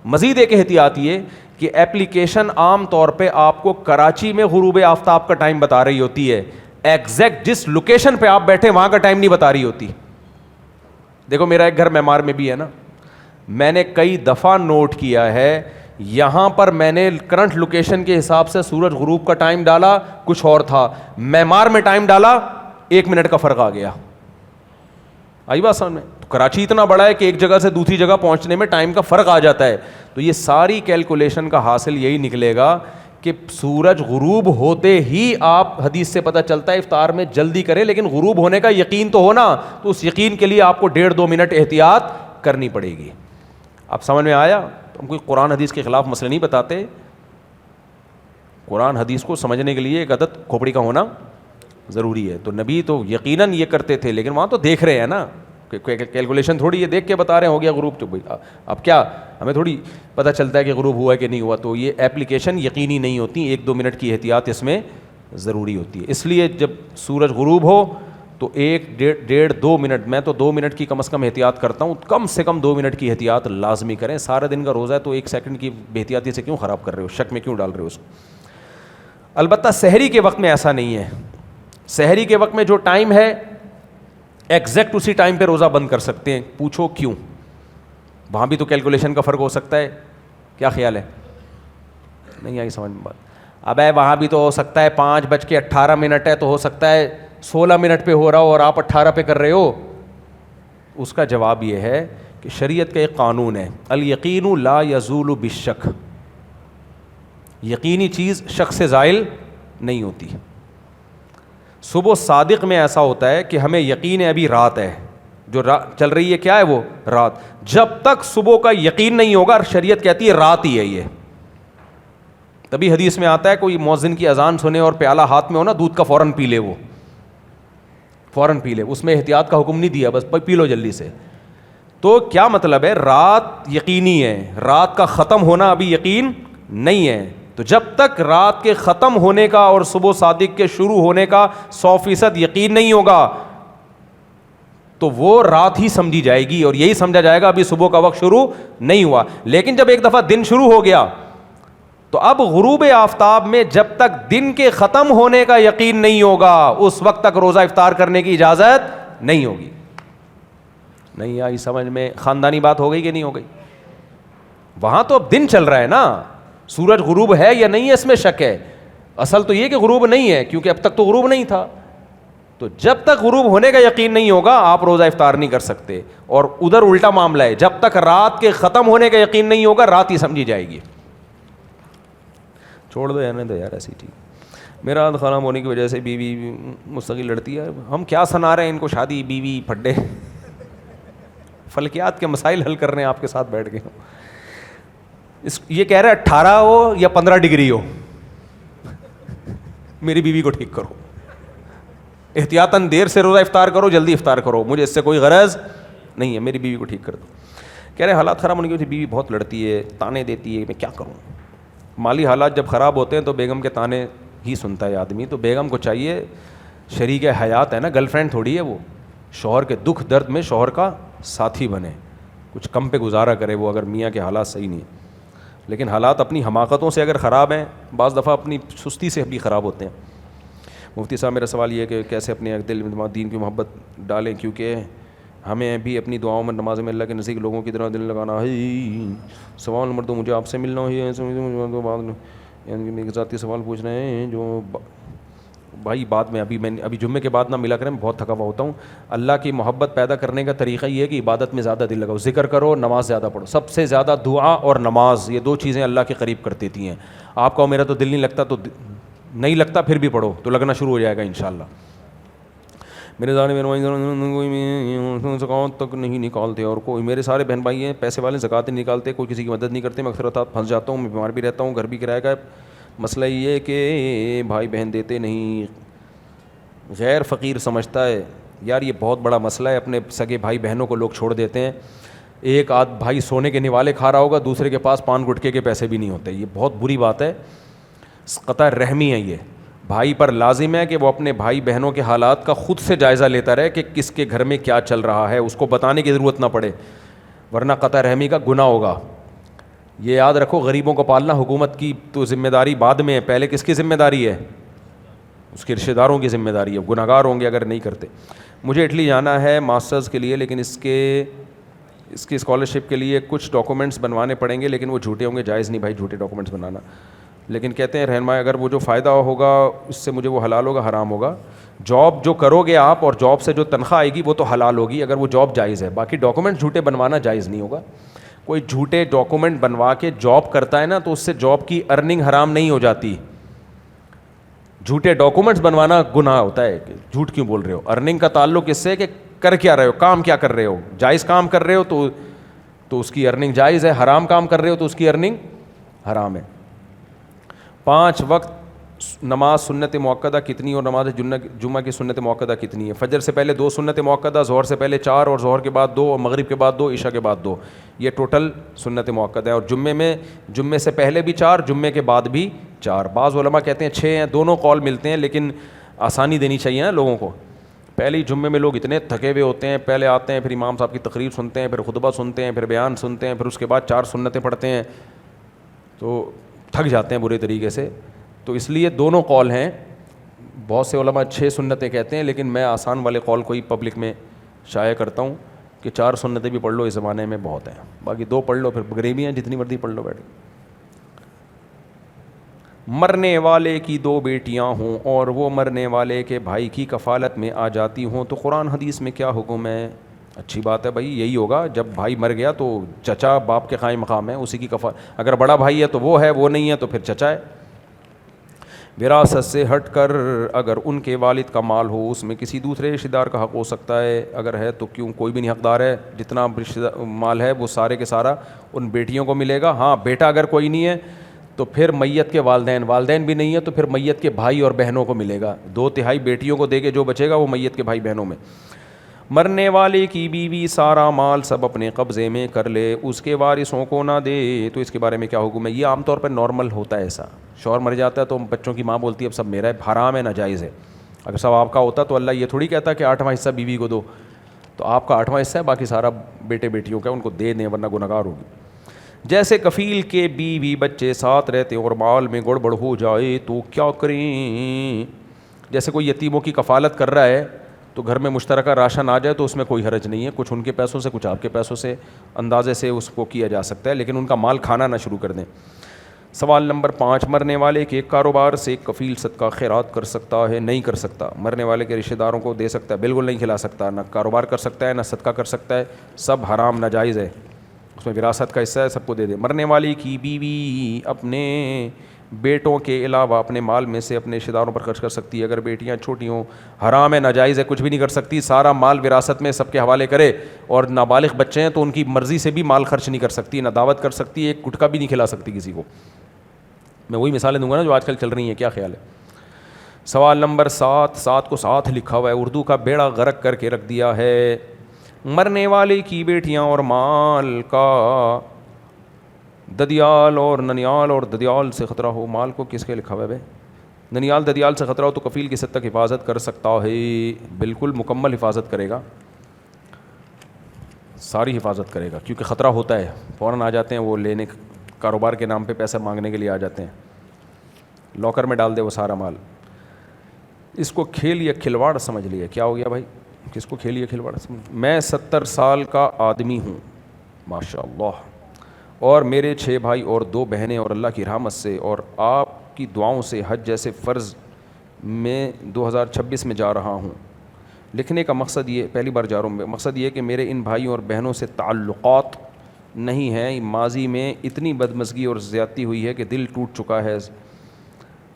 مزید ایک احتیاط یہ کہ ایپلیکیشن عام طور پہ آپ کو کراچی میں غروب آفتاب کا ٹائم بتا رہی ہوتی ہے, ایگزیکٹ جس لوکیشن پہ آپ بیٹھے وہاں کا ٹائم نہیں بتا رہی ہوتی. دیکھو میرا ایک گھر معمار میں بھی ہے نا, میں نے کئی دفعہ نوٹ کیا ہے, یہاں پر میں نے کرنٹ لوکیشن کے حساب سے سورج غروب کا ٹائم ڈالا, کچھ اور تھا, معمار میں ٹائم ڈالا, 1 منٹ کا فرق آ گیا. آئی بات سمجھ میں؟ کراچی اتنا بڑا ہے کہ ایک جگہ سے دوسری جگہ پہنچنے میں ٹائم کا فرق آ جاتا ہے. تو یہ ساری کیلکولیشن کا حاصل یہی نکلے گا کہ سورج غروب ہوتے ہی, آپ حدیث سے پتہ چلتا ہے افطار میں جلدی کریں, لیکن غروب ہونے کا یقین تو ہونا, تو اس یقین کے لیے آپ کو 1.5-2 منٹ احتیاط کرنی پڑے گی. اب سمجھ میں آیا؟ تو ہم کوئی قرآن حدیث کے خلاف مسئلے نہیں بتاتے. قرآن حدیث کو سمجھنے کے لیے ایک عدد کھوپڑی کا ہونا ضروری ہے. تو نبی تو یقیناً یہ کرتے تھے, لیکن وہاں تو دیکھ رہے ہیں نا, کیلکولیشن تھوڑی یہ دیکھ کے بتا رہے ہیں ہو گیا غروب, تو اب کیا ہمیں تھوڑی پتہ چلتا ہے کہ غروب ہوا ہے کہ نہیں ہوا. تو یہ ایپلیکیشن یقینی نہیں ہوتی, 1-2 منٹ کی احتیاط اس میں ضروری ہوتی ہے. اس لیے جب سورج غروب ہو تو 1-1.5-2 منٹ, میں تو 2 منٹ کی کم از کم احتیاط کرتا ہوں, کم سے کم 2 منٹ کی احتیاط لازمی کریں. سارے دن کا روزہ ہے تو 1 سیکنڈ کی بے احتیاطی سے کیوں خراب کر رہے ہو, شک میں کیوں ڈال رہے ہو اس کو. البتہ سحری کے وقت میں ایسا نہیں ہے. سحری کے وقت میں جو ٹائم ہے ایگزیکٹ اسی ٹائم پہ روزہ بند کر سکتے ہیں. پوچھو کیوں؟ وہاں بھی تو کیلکولیشن کا فرق ہو سکتا ہے. کیا خیال ہے؟ نہیں آئی سمجھ میں بات؟ اب ہے وہاں بھی تو ہو سکتا ہے 5:18 ہے, تو ہو سکتا ہے 16 منٹ پہ ہو رہا ہو اور آپ 18 پہ کر رہے ہو؟ اس کا جواب یہ ہے کہ شریعت کا ایک قانون ہے، الیقین لا یزول بالشک، یقینی چیز شک سے زائل نہیں ہوتی. صبح صادق میں ایسا ہوتا ہے کہ ہمیں یقین ہے ابھی رات ہے، جو چل رہی ہے کیا ہے وہ رات. جب تک صبح کا یقین نہیں ہوگا شریعت کہتی ہے رات ہی ہے یہ. تبھی حدیث میں آتا ہے کوئی مؤذن کی اذان سنے اور پیالہ ہاتھ میں ہو نا دودھ کا فوراً پی لے، وہ فوراً پی لے، اس میں احتیاط کا حکم نہیں دیا، بس پی لو جلدی سے. تو کیا مطلب ہے؟ رات یقینی ہے، رات کا ختم ہونا ابھی یقین نہیں ہے. تو جب تک رات کے ختم ہونے کا اور صبح صادق کے شروع ہونے کا 100% یقین نہیں ہوگا تو وہ رات ہی سمجھی جائے گی اور یہی سمجھا جائے گا ابھی صبح کا وقت شروع نہیں ہوا. لیکن جب ایک دفعہ دن شروع ہو گیا تو اب غروب آفتاب میں جب تک دن کے ختم ہونے کا یقین نہیں ہوگا اس وقت تک روزہ افطار کرنے کی اجازت نہیں ہوگی. نہیں آئی سمجھ میں؟ خاندانی بات ہو گئی کہ نہیں ہو گئی؟ وہاں تو اب دن چل رہا ہے نا، سورج غروب ہے یا نہیں ہے اس میں شک ہے. اصل تو یہ کہ غروب نہیں ہے کیونکہ اب تک تو غروب نہیں تھا. تو جب تک غروب ہونے کا یقین نہیں ہوگا آپ روزہ افطار نہیں کر سکتے. اور ادھر الٹا معاملہ ہے، جب تک رات کے ختم ہونے کا یقین نہیں ہوگا رات ہی سمجھی جائے گی. چھوڑ دو یار، تو یار ایسی ٹھیک. میرا خراب ہونے کی وجہ سے بیوی مستقل لڑتی ہے. ہم کیا سنا رہے ہیں ان کو؟ شادی، بیوی، پھڈے، فلکیات کے مسائل حل کر رہے ہیں آپ کے ساتھ بیٹھ کے. یہ کہہ رہے 18 ہو یا 15 ڈگری ہو میری بیوی کو ٹھیک کرو، احتیاطاً دیر سے روزہ افطار کرو، جلدی افطار کرو، مجھے اس سے کوئی غرض نہیں ہے، میری بیوی کو ٹھیک کر دو. کہہ رہے حالات خراب ہونے کی وجہ سے بیوی بہت لڑتی ہے، تانے دیتی ہے، میں کیا کروں؟ مالی حالات جب خراب ہوتے ہیں تو بیگم کے تانے ہی سنتا ہے آدمی. تو بیگم کو چاہیے، شریک حیات ہے نا، گرل فرینڈ تھوڑی ہے وہ، شوہر کے دکھ درد میں شوہر کا ساتھی بنے، کچھ کم پہ گزارا کرے وہ، اگر میاں کے حالات صحیح نہیں ہیں. لیکن حالات اپنی حماقتوں سے اگر خراب ہیں، بعض دفعہ اپنی سستی سے بھی خراب ہوتے ہیں. مفتی صاحب میرا سوال یہ ہے کہ کیسے اپنے دل میں دین کی محبت ڈالیں، کیونکہ ہمیں بھی اپنی دعاؤں میں نماز میں اللہ کے نزدیک لوگوں کی طرح دل لگانا ہے. سوال نمبر 2، مجھے آپ سے ملنا ہے، یعنی میرے ذاتی سوال پوچھ رہے ہیں جو بھائی بعد میں ابھی جمعے کے بعد نہ ملا کریں، میں بہت تھکا ہوا ہوتا ہوں. اللہ کی محبت پیدا کرنے کا طریقہ یہ ہے کہ عبادت میں زیادہ دل لگاؤ، ذکر کرو، نماز زیادہ پڑھو. سب سے زیادہ دعا اور نماز، یہ 2 چیزیں اللہ کے قریب کر دیتی ہیں. آپ کا میرا تو دل نہیں لگتا، تو نہیں لگتا پھر بھی پڑھو تو لگنا شروع ہو جائے گا انشاءاللہ. میرے سارے بہن زکوٰۃ تک نہیں نکالتے، اور کوئی میرے سارے بہن بھائی ہیں پیسے والے، زکوٰۃ نہیں نکالتے، کوئی کسی کی مدد نہیں کرتے. میں اکثر اوقات پھنس جاتا ہوں، میں بیمار بھی رہتا ہوں، گھر بھی کرایہ کا ہے. مسئلہ یہ ہے کہ بھائی بہن دیتے نہیں، غیر فقیر سمجھتا ہے. یار یہ بہت بڑا مسئلہ ہے. اپنے سگے بھائی بہنوں کو لوگ چھوڑ دیتے ہیں. ایک آدھ بھائی سونے کے نوالے کھا رہا ہوگا، دوسرے کے پاس پان گٹکے کے پیسے بھی نہیں ہوتے. یہ بہت بری بات ہے، قطع رحمی ہے. یہ بھائی پر لازم ہے کہ وہ اپنے بھائی بہنوں کے حالات کا خود سے جائزہ لیتا رہے کہ کس کے گھر میں کیا چل رہا ہے، اس کو بتانے کی ضرورت نہ پڑے، ورنہ قطع رحمی کا گناہ ہوگا. یہ یاد رکھو، غریبوں کو پالنا حکومت کی تو ذمہ داری بعد میں ہے، پہلے کس کی ذمہ داری ہے؟ اس کے رشتہ داروں کی ذمہ داری ہے. گناہ گار ہوں گے اگر نہیں کرتے. مجھے اٹلی جانا ہے ماسٹرز کے لیے، لیکن اس کی اسکالرشپ کے لیے کچھ ڈاکومنٹس بنوانے پڑیں گے، لیکن وہ جھوٹے ہوں گے. جائز نہیں بھائی جھوٹے ڈاکومنٹس بنانا. لیکن کہتے ہیں رہنمائی، اگر وہ جو فائدہ ہوگا اس سے مجھے وہ حلال ہوگا حرام ہوگا؟ جاب جو کرو گے آپ اور جاب سے جو تنخواہ آئے گی وہ تو حلال ہوگی اگر وہ جاب جائز ہے. باقی ڈاکومنٹ جھوٹے بنوانا جائز نہیں ہوگا. کوئی جھوٹے ڈاکومنٹ بنوا کے جاب کرتا ہے نا تو اس سے جاب کی ارننگ حرام نہیں ہو جاتی. جھوٹے ڈاکومنٹس بنوانا گناہ ہوتا ہے. جھوٹ کیوں بول رہے ہو؟ ارننگ کا تعلق اس سے کہ کر کیا رہے ہو، کام کیا کر رہے ہو. جائز کام کر رہے ہو تو اس کی ارننگ جائز ہے، حرام کام کر رہے ہو تو اس کی ارننگ حرام ہے. 5 وقت نماز سنت موقدہ کتنی اور نماز جمعہ کی سنت موقدہ کتنی ہے؟ فجر سے پہلے 2 سنت موقدہ، ظہر سے پہلے 4، اور ظہر کے بعد 2، اور مغرب کے بعد 2، عشاء کے بعد 2. یہ ٹوٹل سنت موقدہ ہے. اور جمعے سے پہلے بھی 4، جمعے کے بعد بھی 4. بعض علماء کہتے ہیں 6 ہیں. دونوں قول ملتے ہیں، لیکن آسانی دینی چاہیے نا لوگوں کو. پہلے ہی جمعے میں لوگ اتنے تھکے ہوئے ہوتے ہیں، پہلے آتے ہیں، پھر امام صاحب کی تقریر سنتے ہیں، پھر خطبہ سنتے ہیں، پھر بیان سنتے ہیں، پھر اس کے بعد 4 سنتیں پڑھتے ہیں، تو تھک جاتے ہیں برے طریقے سے. تو اس لیے دونوں قول ہیں. بہت سے علماء 6 سنتیں کہتے ہیں، لیکن میں آسان والے قول کو ہی پبلک میں شائع کرتا ہوں کہ 4 سنتیں بھی پڑھ لو اس زمانے میں بہت ہیں. باقی 2 پڑھ لو، پھر غریبی ہیں جتنی مرضی پڑھ لو بیٹھ. مرنے والے کی 2 بیٹیاں ہوں اور وہ مرنے والے کے بھائی کی کفالت میں آ جاتی ہوں تو قرآن حدیث میں کیا حکم ہے؟ اچھی بات ہے بھائی، یہی ہوگا، جب بھائی مر گیا تو چچا باپ کے قائم مقام ہے، اسی کی اگر بڑا بھائی ہے تو وہ ہے، وہ نہیں ہے تو پھر چچا ہے۔ وراثت سے ہٹ کر اگر ان کے والد کا مال ہو اس میں کسی دوسرے رشتہ دار کا حق ہو سکتا ہے، اگر ہے تو کیوں؟ کوئی بھی نہیں حقدار ہے، جتنا مال ہے وہ سارے کے سارا ان بیٹیوں کو ملے گا۔ ہاں بیٹا اگر کوئی نہیں ہے تو پھر میت کے والدین بھی نہیں ہے تو پھر میت کے بھائی اور بہنوں کو ملے گا، 2/3 بیٹیوں کو دے کے جو بچے گا وہ میت کے بھائی بہنوں میں۔ مرنے والے کی بیوی سارا مال سب اپنے قبضے میں کر لے، اس کے وارثوں کو نہ دے تو اس کے بارے میں کیا حکم ہے؟ یہ عام طور پر نارمل ہوتا ہے ایسا، شوہر مر جاتا ہے تو بچوں کی ماں بولتی ہے اب سب میرا ہے، حرام ہے، ناجائز ہے۔ اگر سب آپ کا ہوتا تو اللہ یہ تھوڑی کہتا کہ 8واں حصہ بیوی کو دو، تو آپ کا 8واں حصہ ہے، باقی سارا بیٹے بیٹیوں کا، ان کو دے دیں ورنہ گنہگار ہوگی۔ جیسے کفیل کے بیوی بچے ساتھ رہتے اور مال میں گڑبڑ ہو جائے تو کیا کریں؟ جیسے کوئی یتیموں کی کفالت کر رہا ہے تو گھر میں مشترکہ راشن آ جائے تو اس میں کوئی حرج نہیں ہے، کچھ ان کے پیسوں سے کچھ آپ کے پیسوں سے اندازے سے اس کو کیا جا سکتا ہے، لیکن ان کا مال کھانا نہ شروع کر دیں۔ سوال نمبر 5، مرنے والے کے کاروبار سے کفیل صدقہ خیرات کر سکتا ہے؟ نہیں کر سکتا۔ مرنے والے کے رشتہ داروں کو دے سکتا ہے؟ بالکل نہیں کھلا سکتا، نہ کاروبار کر سکتا ہے نہ صدقہ کر سکتا ہے، سب حرام ناجائز ہے، اس میں وراثت کا حصہ ہے، سب کو دے دے۔ مرنے والی کی بیوی اپنے بیٹوں کے علاوہ اپنے مال میں سے اپنے رشتہ داروں پر خرچ کر سکتی ہے، اگر بیٹیاں چھوٹی ہوں، حرام ہے، ناجائز ہے، کچھ بھی نہیں کر سکتی، سارا مال وراثت میں سب کے حوالے کرے، اور نابالغ بچے ہیں تو ان کی مرضی سے بھی مال خرچ نہیں کر سکتی، نہ دعوت کر سکتی، ایک گٹکا بھی نہیں کھلا سکتی کسی کو۔ میں وہی مثالیں دوں گا نا جو آج کل چل رہی ہیں، کیا خیال ہے؟ سوال نمبر 7 کو ساتھ لکھا ہوا ہے، اردو کا بیڑا غرق کر کے رکھ دیا ہے۔ مرنے والے کی بیٹیاں اور مال کا ددیال اور ننیال اور ددیال سے خطرہ ہو، مال کو کس کے لکھا ہوا ہے بھائی؟ ننیال ددیال سے خطرہ ہو تو کفیل کس حد تک حفاظت کر سکتا ہے؟ بالکل مکمل حفاظت کرے گا، ساری حفاظت کرے گا، کیونکہ خطرہ ہوتا ہے، فوراً آ جاتے ہیں وہ لینے، کاروبار کے نام پہ پیسہ مانگنے کے لیے آ جاتے ہیں، لاکر میں ڈال دے وہ سارا مال۔ اس کو کھیل یا کھلواڑ سمجھ لیا، کیا ہو گیا بھائی؟ کس کو کھیل یا کھلواڑ سمجھ؟ میں 70 سال کا آدمی ہوں ماشاء اللہ، اور میرے 6 بھائی اور 2 بہنیں، اور اللہ کی رحمت سے اور آپ کی دعاؤں سے حج جیسے فرض میں 2026 میں جا رہا ہوں۔ لکھنے کا مقصد یہ، پہلی بار جا رہا ہوں، مقصد یہ کہ میرے ان بھائیوں اور بہنوں سے تعلقات نہیں ہیں، ماضی میں اتنی بدمزگی اور زیادتی ہوئی ہے کہ دل ٹوٹ چکا ہے،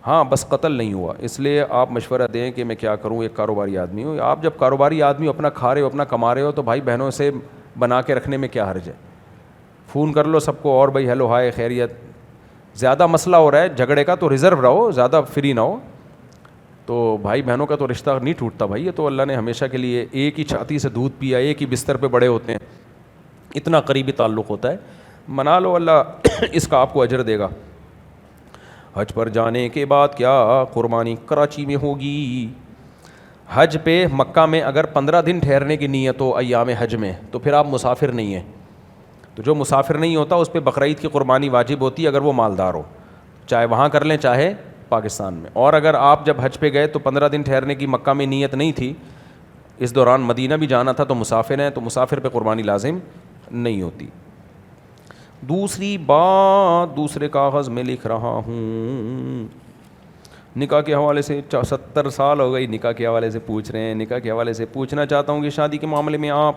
ہاں بس قتل نہیں ہوا، اس لیے آپ مشورہ دیں کہ میں کیا کروں، ایک کاروباری آدمی ہوں۔ آپ جب کاروباری آدمی ہو، اپنا کھا رہے ہو، اپنا کما رہے ہو، تو بھائی بہنوں سے بنا کے رکھنے میں کیا حرج ہے؟ فون کر لو سب کو، اور بھائی ہیلو ہائے خیریت، زیادہ مسئلہ ہو رہا ہے جھگڑے کا تو ریزرو رہو، زیادہ فری نہ ہو، تو بھائی بہنوں کا تو رشتہ نہیں ٹوٹتا بھائی، یہ تو اللہ نے ہمیشہ کے لیے، ایک ہی چھاتی سے دودھ پیا، ایک ہی بستر پہ بڑے ہوتے ہیں، اتنا قریبی تعلق ہوتا ہے، منا لو، اللہ اس کا آپ کو اجر دے گا۔ حج پر جانے کے بعد کیا قربانی کراچی میں ہوگی؟ حج پہ مکہ میں اگر 15 دن ٹھہرنے کی نیت ہو ایام حج میں تو پھر آپ مسافر نہیں ہیں، تو جو مسافر نہیں ہوتا اس پہ بقرعید کی قربانی واجب ہوتی ہے اگر وہ مالدار ہو، چاہے وہاں کر لیں چاہے پاکستان میں۔ اور اگر آپ جب حج پہ گئے تو 15 دن ٹھہرنے کی مکہ میں نیت نہیں تھی، اس دوران مدینہ بھی جانا تھا، تو مسافر ہیں، تو مسافر پہ قربانی لازم نہیں ہوتی۔ دوسری بات، دوسرے کاغذ میں لکھ رہا ہوں، نکاح کے حوالے سے 70 سال ہو گئی، نکاح کے حوالے سے پوچھ رہے ہیں، نکاح کے حوالے سے پوچھنا چاہتا ہوں کہ شادی کے معاملے میں آپ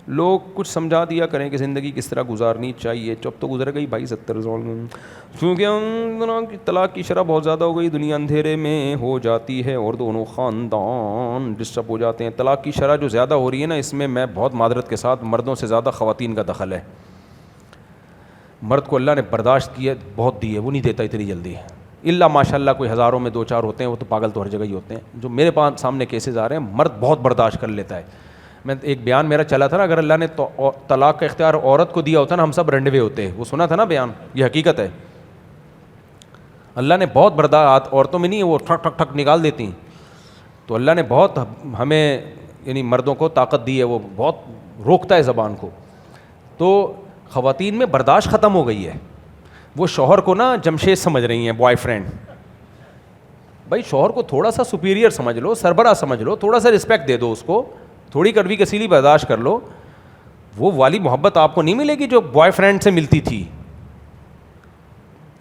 لوگ کچھ سمجھا دیا کریں کہ زندگی کس طرح گزارنی چاہیے، چپ تو گزر گئی بھائی 70 سال میں، کیونکہ طلاق کی شرح بہت زیادہ ہو گئی، دنیا اندھیرے میں ہو جاتی ہے اور دونوں خاندان ڈسٹرب ہو جاتے ہیں۔ طلاق کی شرح جو زیادہ ہو رہی ہے نا، اس میں بہت معذرت کے ساتھ مردوں سے زیادہ خواتین کا دخل ہے۔ مرد کو اللہ نے برداشت کی ہے بہت دی ہے، وہ نہیں دیتا اتنی جلدی، الا ماشاء اللہ کوئی ہزاروں میں 2-4 ہوتے ہیں، وہ تو پاگل تو ہر جگہ ہی ہوتے ہیں۔ جو میرے پاس سامنے کیسز آ رہے ہیں، مرد بہت برداشت کر لیتا ہے۔ میں ایک بیان میرا چلا تھا نا، اگر اللہ نے طلاق کا اختیار عورت کو دیا ہوتا نا، ہم سب رنڈوے ہوتے، وہ سنا تھا نا بیان، یہ حقیقت ہے۔ اللہ نے بہت برداشت، عورتوں میں نہیں، وہ ٹھک ٹھک ٹھک نکال دیتی ہیں، تو اللہ نے بہت ہمیں یعنی مردوں کو طاقت دی ہے، وہ بہت روکتا ہے زبان کو۔ تو خواتین میں برداشت ختم ہو گئی ہے، وہ شوہر کو نا جمشید سمجھ رہی ہیں، بوائے فرینڈ۔ بھائی شوہر کو تھوڑا سا سپیریئر سمجھ لو، سربراہ سمجھ لو، تھوڑا سا رسپیکٹ دے دو اس کو، تھوڑی کڑوی کسیلی برداشت کر لو، وہ والی محبت آپ کو نہیں ملے گی جو بوائے فرینڈ سے ملتی تھی۔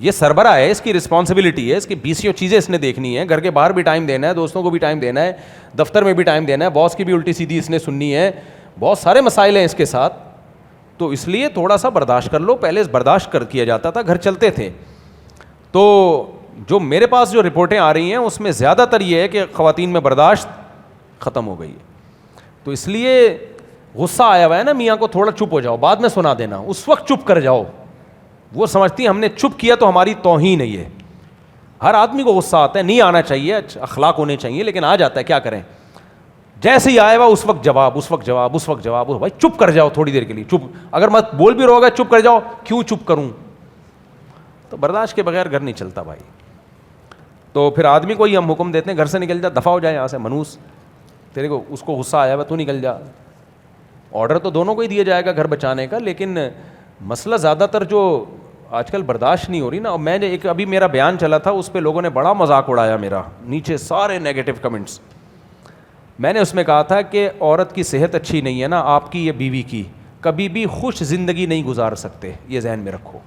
یہ سربراہ ہے, اس کی رسپانسبلٹی ہے, اس کی 20 چیزیں اس نے دیکھنی ہے, گھر کے باہر بھی ٹائم دینا ہے, دوستوں کو بھی ٹائم دینا ہے, دفتر میں بھی ٹائم دینا ہے, باس کی بھی الٹی سیدھی اس نے سننی ہے, بہت سارے مسائل ہیں اس کے ساتھ. تو اس لیے تھوڑا سا برداشت کر لو. پہلے برداشت کر کیا جاتا تھا, گھر چلتے تھے. تو جو میرے پاس جو رپورٹیں آ رہی ہیں اس میں زیادہ تر یہ ہے کہ خواتین میں برداشت ختم ہو گئی ہے. تو اس لیے غصہ آیا ہوا ہے نا میاں کو, تھوڑا چپ ہو جاؤ, بعد میں سنا دینا, اس وقت چپ کر جاؤ. وہ سمجھتی ہیں ہم نے چپ کیا تو ہماری توہین ہے. یہ ہر آدمی کو غصہ آتا ہے, نہیں آنا چاہیے, اخلاق ہونے چاہیے, لیکن آ جاتا ہے, کیا کریں. جیسے ہی آئے ہوا اس وقت جواب, اس وقت جواب, اس وقت جواب. بھائی چپ کر جاؤ تھوڑی دیر کے لیے, چپ. اگر میں بول بھی رہو گا چپ کر جاؤ, کیوں چپ کروں. تو برداشت کے بغیر گھر نہیں چلتا بھائی. تو پھر آدمی کو ہی ہم حکم دیتے ہیں گھر سے نکل جا, دفع ہو جائے یہاں سے, منوس تیرے کو, اس کو غصہ آیا ہوا, تو نکل جا. آرڈر تو دونوں کو ہی دیا جائے گا گھر بچانے کا, لیکن مسئلہ زیادہ تر جو آج کل برداشت نہیں ہو رہی نا. اور میں نے ایک ابھی میرا بیان چلا تھا, اس پہ لوگوں نے بڑا مذاق اڑایا میرا, نیچے سارے نیگیٹو کمنٹس. میں نے اس میں کہا تھا کہ عورت کی صحت اچھی نہیں ہے نا, آپ کی یا بیوی کی, کبھی بھی خوش زندگی نہیں گزار سکتے, یہ ذہن میں رکھو.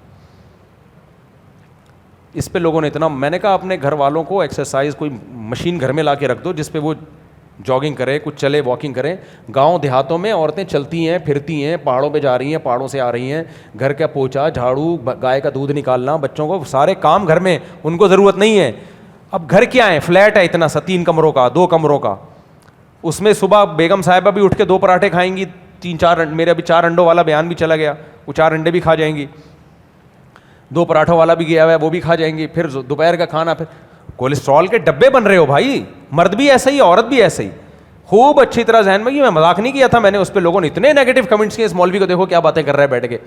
اس پہ لوگوں نے اتنا, میں نے کہا اپنے گھر والوں کو ایکسرسائز کوئی مشین گھر میں لا کے رکھ دو جس پہ وہ جاگنگ کرے, کچھ چلے, واکنگ کریں. گاؤں دیہاتوں میں عورتیں چلتی ہیں, پھرتی ہیں, پہاڑوں پہ جا رہی ہیں, پہاڑوں سے آ رہی ہیں, گھر کا پوچھا, جھاڑو, گائے کا دودھ نکالنا, بچوں کو, سارے کام گھر میں, ان کو ضرورت نہیں ہے. اب گھر کیا ہے, فلیٹ ہے اتنا سا, 3 کمروں کا, 2 کمروں کا, اس میں صبح بیگم صاحبہ بھی اٹھ کے 2 پراٹھے کھائیں گی, 3-4, میرے ابھی 4 انڈوں والا بیان بھی چلا گیا, وہ 4 انڈے بھی کھا جائیں گی, 2 پراٹھوں والا بھی گیا ہوا ہے, وہ بھی کھا جائیں گی. پھر دوپہر کا کھانا, پھر کولیسٹرول کے ڈبے بن رہے ہو بھائی, مرد بھی ایسے ہی, عورت بھی ایسے ہی. خوب اچھی طرح ذہن میں, میں مذاق نہیں کیا تھا میں نے, اس پہ لوگوں نے اتنے نیگیٹو کمنٹس کیے, اس مولوی کو دیکھو کیا باتیں کر رہا ہے بیٹھ کے.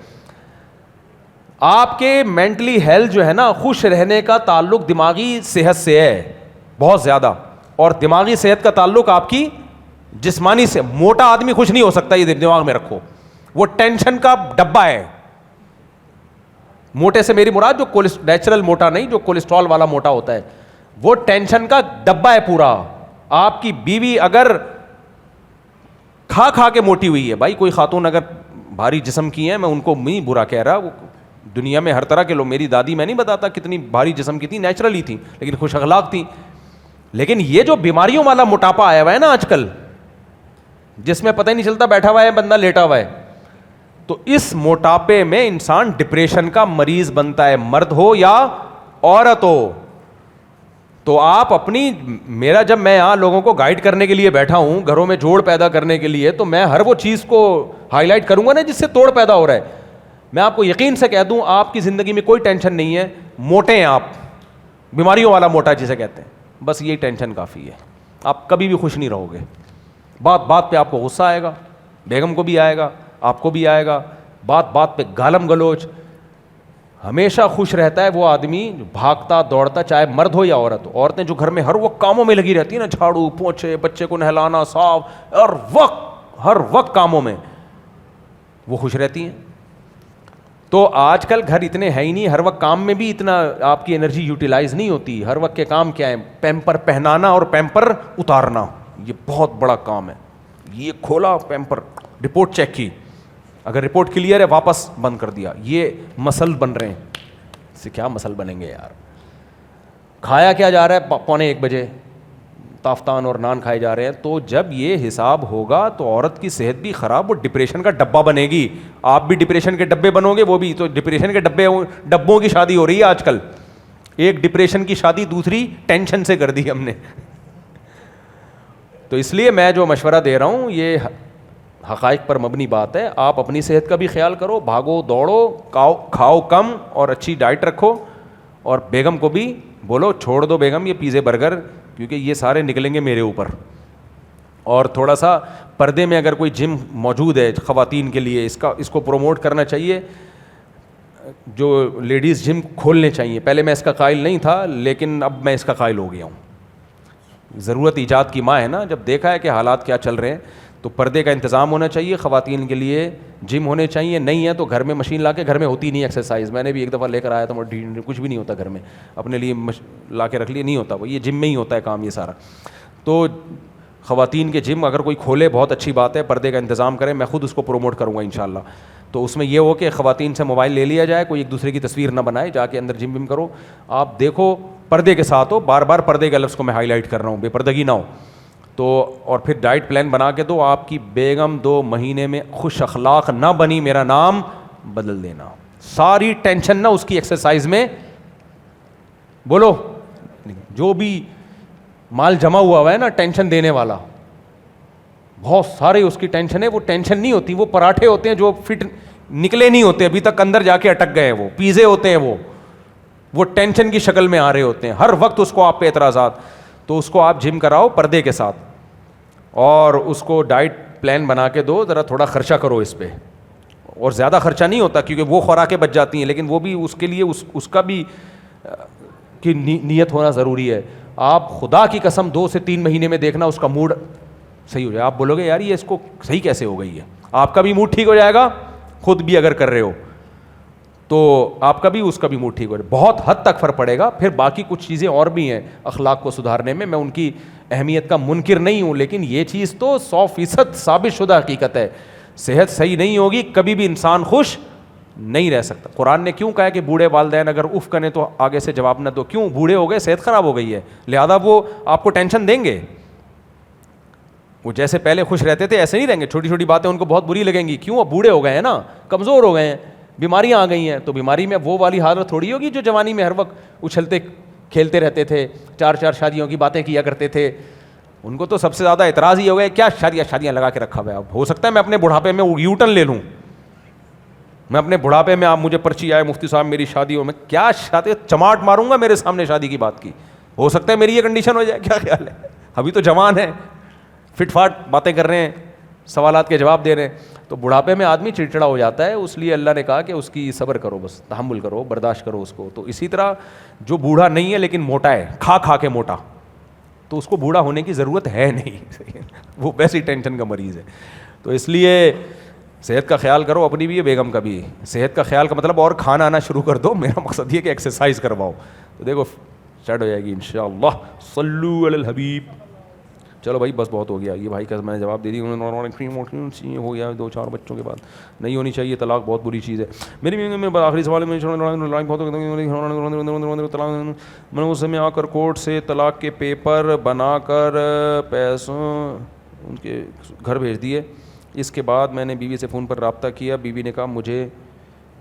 آپ کے مینٹلی ہیلتھ جو ہے نا, خوش رہنے کا تعلق دماغی صحت سے ہے بہت زیادہ, اور دماغی صحت کا تعلق آپ کی جسمانی سے. موٹا آدمی خوش نہیں ہو سکتا, یہ دماغ میں رکھو, وہ ٹینشن کا ڈبہ ہے. موٹے سے میری مراد جو نیچرل موٹا نہیں, جو کولیسٹرول والا موٹا ہوتا ہے, وہ ٹینشن کا ڈبہ ہے پورا. آپ کی بیوی اگر کھا کھا کے موٹی ہوئی ہے, بھائی کوئی خاتون اگر بھاری جسم کی ہیں, میں ان کو نہیں برا کہہ رہا, وہ دنیا میں ہر طرح کے لوگ, میری دادی میں نہیں بتاتا کتنی بھاری جسم کی تھی, نیچرلی تھی لیکن خوش اخلاق تھی. لیکن یہ جو بیماریوں والا موٹاپا آیا ہوا ہے نا آج کل, جس میں پتہ ہی نہیں چلتا بیٹھا ہوا ہے بندہ, لیٹا ہوا ہے, تو اس موٹاپے میں انسان ڈپریشن کا مریض بنتا ہے, مرد ہو یا عورت ہو. تو آپ اپنی, میرا جب میں یہاں لوگوں کو گائیڈ کرنے کے لیے بیٹھا ہوں, گھروں میں جوڑ پیدا کرنے کے لیے, تو میں ہر وہ چیز کو ہائی لائٹ کروں گا نا جس سے توڑ پیدا ہو رہا ہے. میں آپ کو یقین سے کہہ دوں, آپ کی زندگی میں کوئی ٹینشن نہیں ہے, موٹے ہیں آپ, بیماریوں والا موٹا جسے کہتے ہیں, بس یہی ٹینشن کافی ہے. آپ کبھی بھی خوش نہیں رہو گے, بات بات پہ آپ کو غصہ آئے گا, بیگم کو بھی آئے گا, آپ کو بھی آئے گا, بات بات پہ گالم گلوچ. ہمیشہ خوش رہتا ہے وہ آدمی جو بھاگتا دوڑتا, چاہے مرد ہو یا عورت ہو. عورتیں جو گھر میں ہر وقت کاموں میں لگی رہتی ہیں نا, جھاڑو پوچھے, بچے کو نہلانا, صاف, ہر وقت کاموں میں, وہ خوش رہتی ہیں. تو آج کل گھر اتنے ہیں ہی نہیں, ہر وقت کام میں بھی اتنا آپ کی انرجی یوٹیلائز نہیں ہوتی. ہر وقت کے کام کیا ہے, پیمپر پہنانا اور پیمپر اتارنا, یہ بہت بڑا کام ہے. یہ کھولا پیمپر, رپورٹ چیک کی, اگر رپورٹ کلیئر ہے واپس بند کر دیا. یہ مسل بن رہے ہیں, اس سے کیا مسل بنیں گے یار. کھایا کیا جا رہا ہے, 1:45 بجے تافتان اور نان کھائے جا رہے ہیں. تو جب یہ حساب ہوگا تو عورت کی صحت بھی خراب, وہ ڈپریشن کا ڈبہ بنے گی. آپ بھی ڈپریشن کے ڈبے بنو گے, وہ بھی. تو ڈپریشن کے ڈبوں کی شادی ہو رہی ہے آج کل. ایک ڈپریشن کی شادی دوسری ٹینشن سے کر دی ہم نے. تو اس لیے میں جو مشورہ دے رہا ہوں یہ حقائق پر مبنی بات ہے. آپ اپنی صحت کا بھی خیال کرو, بھاگو دوڑو, کھاؤ کم اور اچھی ڈائٹ رکھو, اور بیگم کو بھی بولو چھوڑ دو بیگم یہ پیزے برگر, کیونکہ یہ سارے نکلیں گے میرے اوپر. اور تھوڑا سا پردے میں اگر کوئی جم موجود ہے خواتین کے لیے, اس کو پروموٹ کرنا چاہیے. جو لیڈیز جم کھولنے چاہیے. پہلے میں اس کا قائل نہیں تھا, لیکن اب میں اس کا قائل ہو گیا ہوں. ضرورت ایجاد کی ماں ہے نا, جب دیکھا ہے کہ حالات کیا چل رہے ہیں, تو پردے کا انتظام ہونا چاہیے خواتین کے لیے, جم ہونے چاہیے. نہیں ہے تو گھر میں مشین لا کے, گھر میں ہوتی نہیں ایکسرسائز. میں نے بھی ایک دفعہ لے کر آیا تھا, کچھ بھی نہیں ہوتا گھر میں, اپنے لیے لا کے رکھ لیے, نہیں ہوتا وہ, یہ جم میں ہی ہوتا ہے کام یہ سارا. تو خواتین کے جم اگر کوئی کھولے بہت اچھی بات ہے, پردے کا انتظام کریں, میں خود اس کو پروموٹ کروں گا انشاءاللہ. تو اس میں یہ ہو کہ خواتین سے موبائل لے لیا جائے, کوئی ایک دوسرے کی تصویر نہ بنائے, جا کے اندر جم وم کرو, آپ دیکھو پردے کے ساتھ ہو. بار بار پردے کے لفظ کو میں ہائی لائٹ کر رہا ہوں, بے پردگی نہ ہو. تو اور پھر ڈائٹ پلان بنا کے دو, آپ کی بیگم 2 مہینے میں خوش اخلاق نہ بنی, میرا نام بدل دینا. ساری ٹینشن نہ اس کی ایکسرسائز میں, بولو جو بھی مال جمع ہوا ہے نا ٹینشن دینے والا, بہت سارے اس کی ٹینشن ہے. وہ ٹینشن نہیں ہوتی, وہ پراٹھے ہوتے ہیں جو فٹ نکلے نہیں ہوتے ابھی تک, اندر جا کے اٹک گئے, وہ پیزے ہوتے ہیں, وہ ٹینشن کی شکل میں آ رہے ہوتے ہیں ہر وقت اس کو آپ پہ اعتراضات. تو اس کو آپ جم کراؤ پردے کے ساتھ, اور اس کو ڈائٹ پلان بنا کے دو, ذرا تھوڑا خرچہ کرو اس پہ. اور زیادہ خرچہ نہیں ہوتا کیونکہ وہ خوراکیں بچ جاتی ہیں, لیکن وہ بھی اس کے لیے اس کا بھی کی نیت ہونا ضروری ہے. آپ خدا کی قسم 2 سے 3 مہینے میں دیکھنا اس کا موڈ صحیح ہو جائے. آپ بولو گے یار یہ اس کو صحیح کیسے ہو گئی ہے, آپ کا بھی موڈ ٹھیک ہو جائے گا, خود بھی اگر کر رہے ہو تو آپ کا بھی اس کا بھی موڈ ٹھیک ہو جائے, بہت حد تک فرق پڑے گا. پھر باقی کچھ چیزیں اور بھی ہیں اخلاق کو سدھارنے میں, میں ان کی اہمیت کا منکر نہیں ہوں, لیکن یہ چیز تو 100% ثابت شدہ حقیقت ہے. صحت صحیح نہیں ہوگی کبھی بھی انسان خوش نہیں رہ سکتا. قرآن نے کیوں کہا کہ بوڑھے والدین اگر اف کریں تو آگے سے جواب نہ دو, کیوں؟ بوڑھے ہو گئے, صحت خراب ہو گئی ہے, لہذا وہ آپ کو ٹینشن دیں گے. وہ جیسے پہلے خوش رہتے تھے ایسے نہیں رہیں گے, چھوٹی چھوٹی باتیں ان کو بہت بری لگیں گی. کیوں؟ اب بوڑھے ہو گئے ہیں نا, کمزور ہو گئے ہیں, بیماریاں آ گئی ہیں. تو بیماری میں وہ والی حالت تھوڑی ہوگی جو جوانی میں ہر وقت اچھلتے کھیلتے رہتے تھے, 4 شادیوں کی باتیں کیا کرتے تھے. ان کو تو سب سے زیادہ اعتراض یہ ہو گیا کیا شادیاں لگا کے رکھا ہوا ہے. اب ہو سکتا ہے میں اپنے بڑھاپے میں یو ٹرن لے لوں, میں اپنے بڑھاپے میں آپ مجھے پرچی آئے مفتی صاحب میری شادی ہو, میں کیا شادی چماٹ ماروں گا میرے سامنے شادی کی بات کی. ہو سکتا ہے میری یہ کنڈیشن ہو جائے. کیا خیال ہے؟ ابھی تو جوان ہے, فٹ فاٹ باتیں کر رہے ہیں, سوالات کے جواب دے رہے ہیں. تو بڑھاپے میں آدمی چڑچڑا ہو جاتا ہے, اس لیے اللہ نے کہا کہ اس کی صبر کرو, بس تحمل کرو, برداشت کرو اس کو. تو اسی طرح جو بوڑھا نہیں ہے لیکن موٹا ہے, کھا کے موٹا, تو اس کو بوڑھا ہونے کی ضرورت ہے نہیں, وہ ویسی ٹینشن کا مریض ہے. تو اس لیے صحت کا خیال کرو, اپنی بھی ہے بیگم کا بھی. صحت کا خیال کا مطلب اور کھانا آنا شروع کر دو, میرا مقصد یہ کہ ایکسرسائز کرواؤ, تو دیکھو سیٹ ہو جائے گی انشاءاللہ. صلو علی الحبیب. چلو بھائی بس بہت ہو گیا, یہ بھائی کا میں نے جواب دے دی. ہو گیا 2-4 بچوں کے بعد, نہیں ہونی چاہیے طلاق, بہت بری چیز ہے. میری آخری سوال میں نے اس میں آ کر کورٹ سے طلاق کے پیپر بنا کر پیسوں ان کے گھر بھیج دیے. اس کے بعد میں نے بیوی سے فون پر رابطہ کیا, بیوی نے کہا مجھے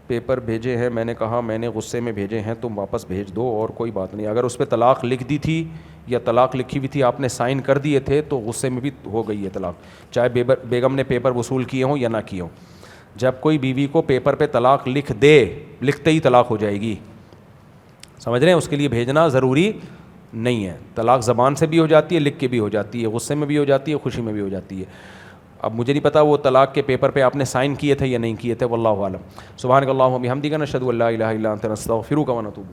پیپر بھیجے ہیں, میں نے کہا میں نے غصے میں بھیجے ہیں, تم واپس بھیج دو اور کوئی بات نہیں. اگر اس پہ طلاق لکھ دی تھی یا طلاق لکھی ہوئی تھی, آپ نے سائن کر دیے تھے, تو غصے میں بھی ہو گئی ہے طلاق, چاہے بیگم نے پیپر وصول کیے ہوں یا نہ کیے ہوں. جب کوئی بیوی کو پیپر پہ طلاق لکھ دے, لکھتے ہی طلاق ہو جائے گی, سمجھ رہے ہیں, اس کے لیے بھیجنا ضروری نہیں ہے. طلاق زبان سے بھی ہو جاتی ہے, لکھ کے بھی ہو جاتی ہے, غصے میں بھی ہو جاتی ہے, خوشی میں بھی ہو جاتی ہے. اب مجھے نہیں پتا وہ طلاق کے پیپر پہ آپ نے سائن کیے تھے یا نہیں کیے تھے, واللہ اعلم. سبحانک اللہم و بحمدک نشہد ان لا الہ الا انت نستغفرک و نتوب.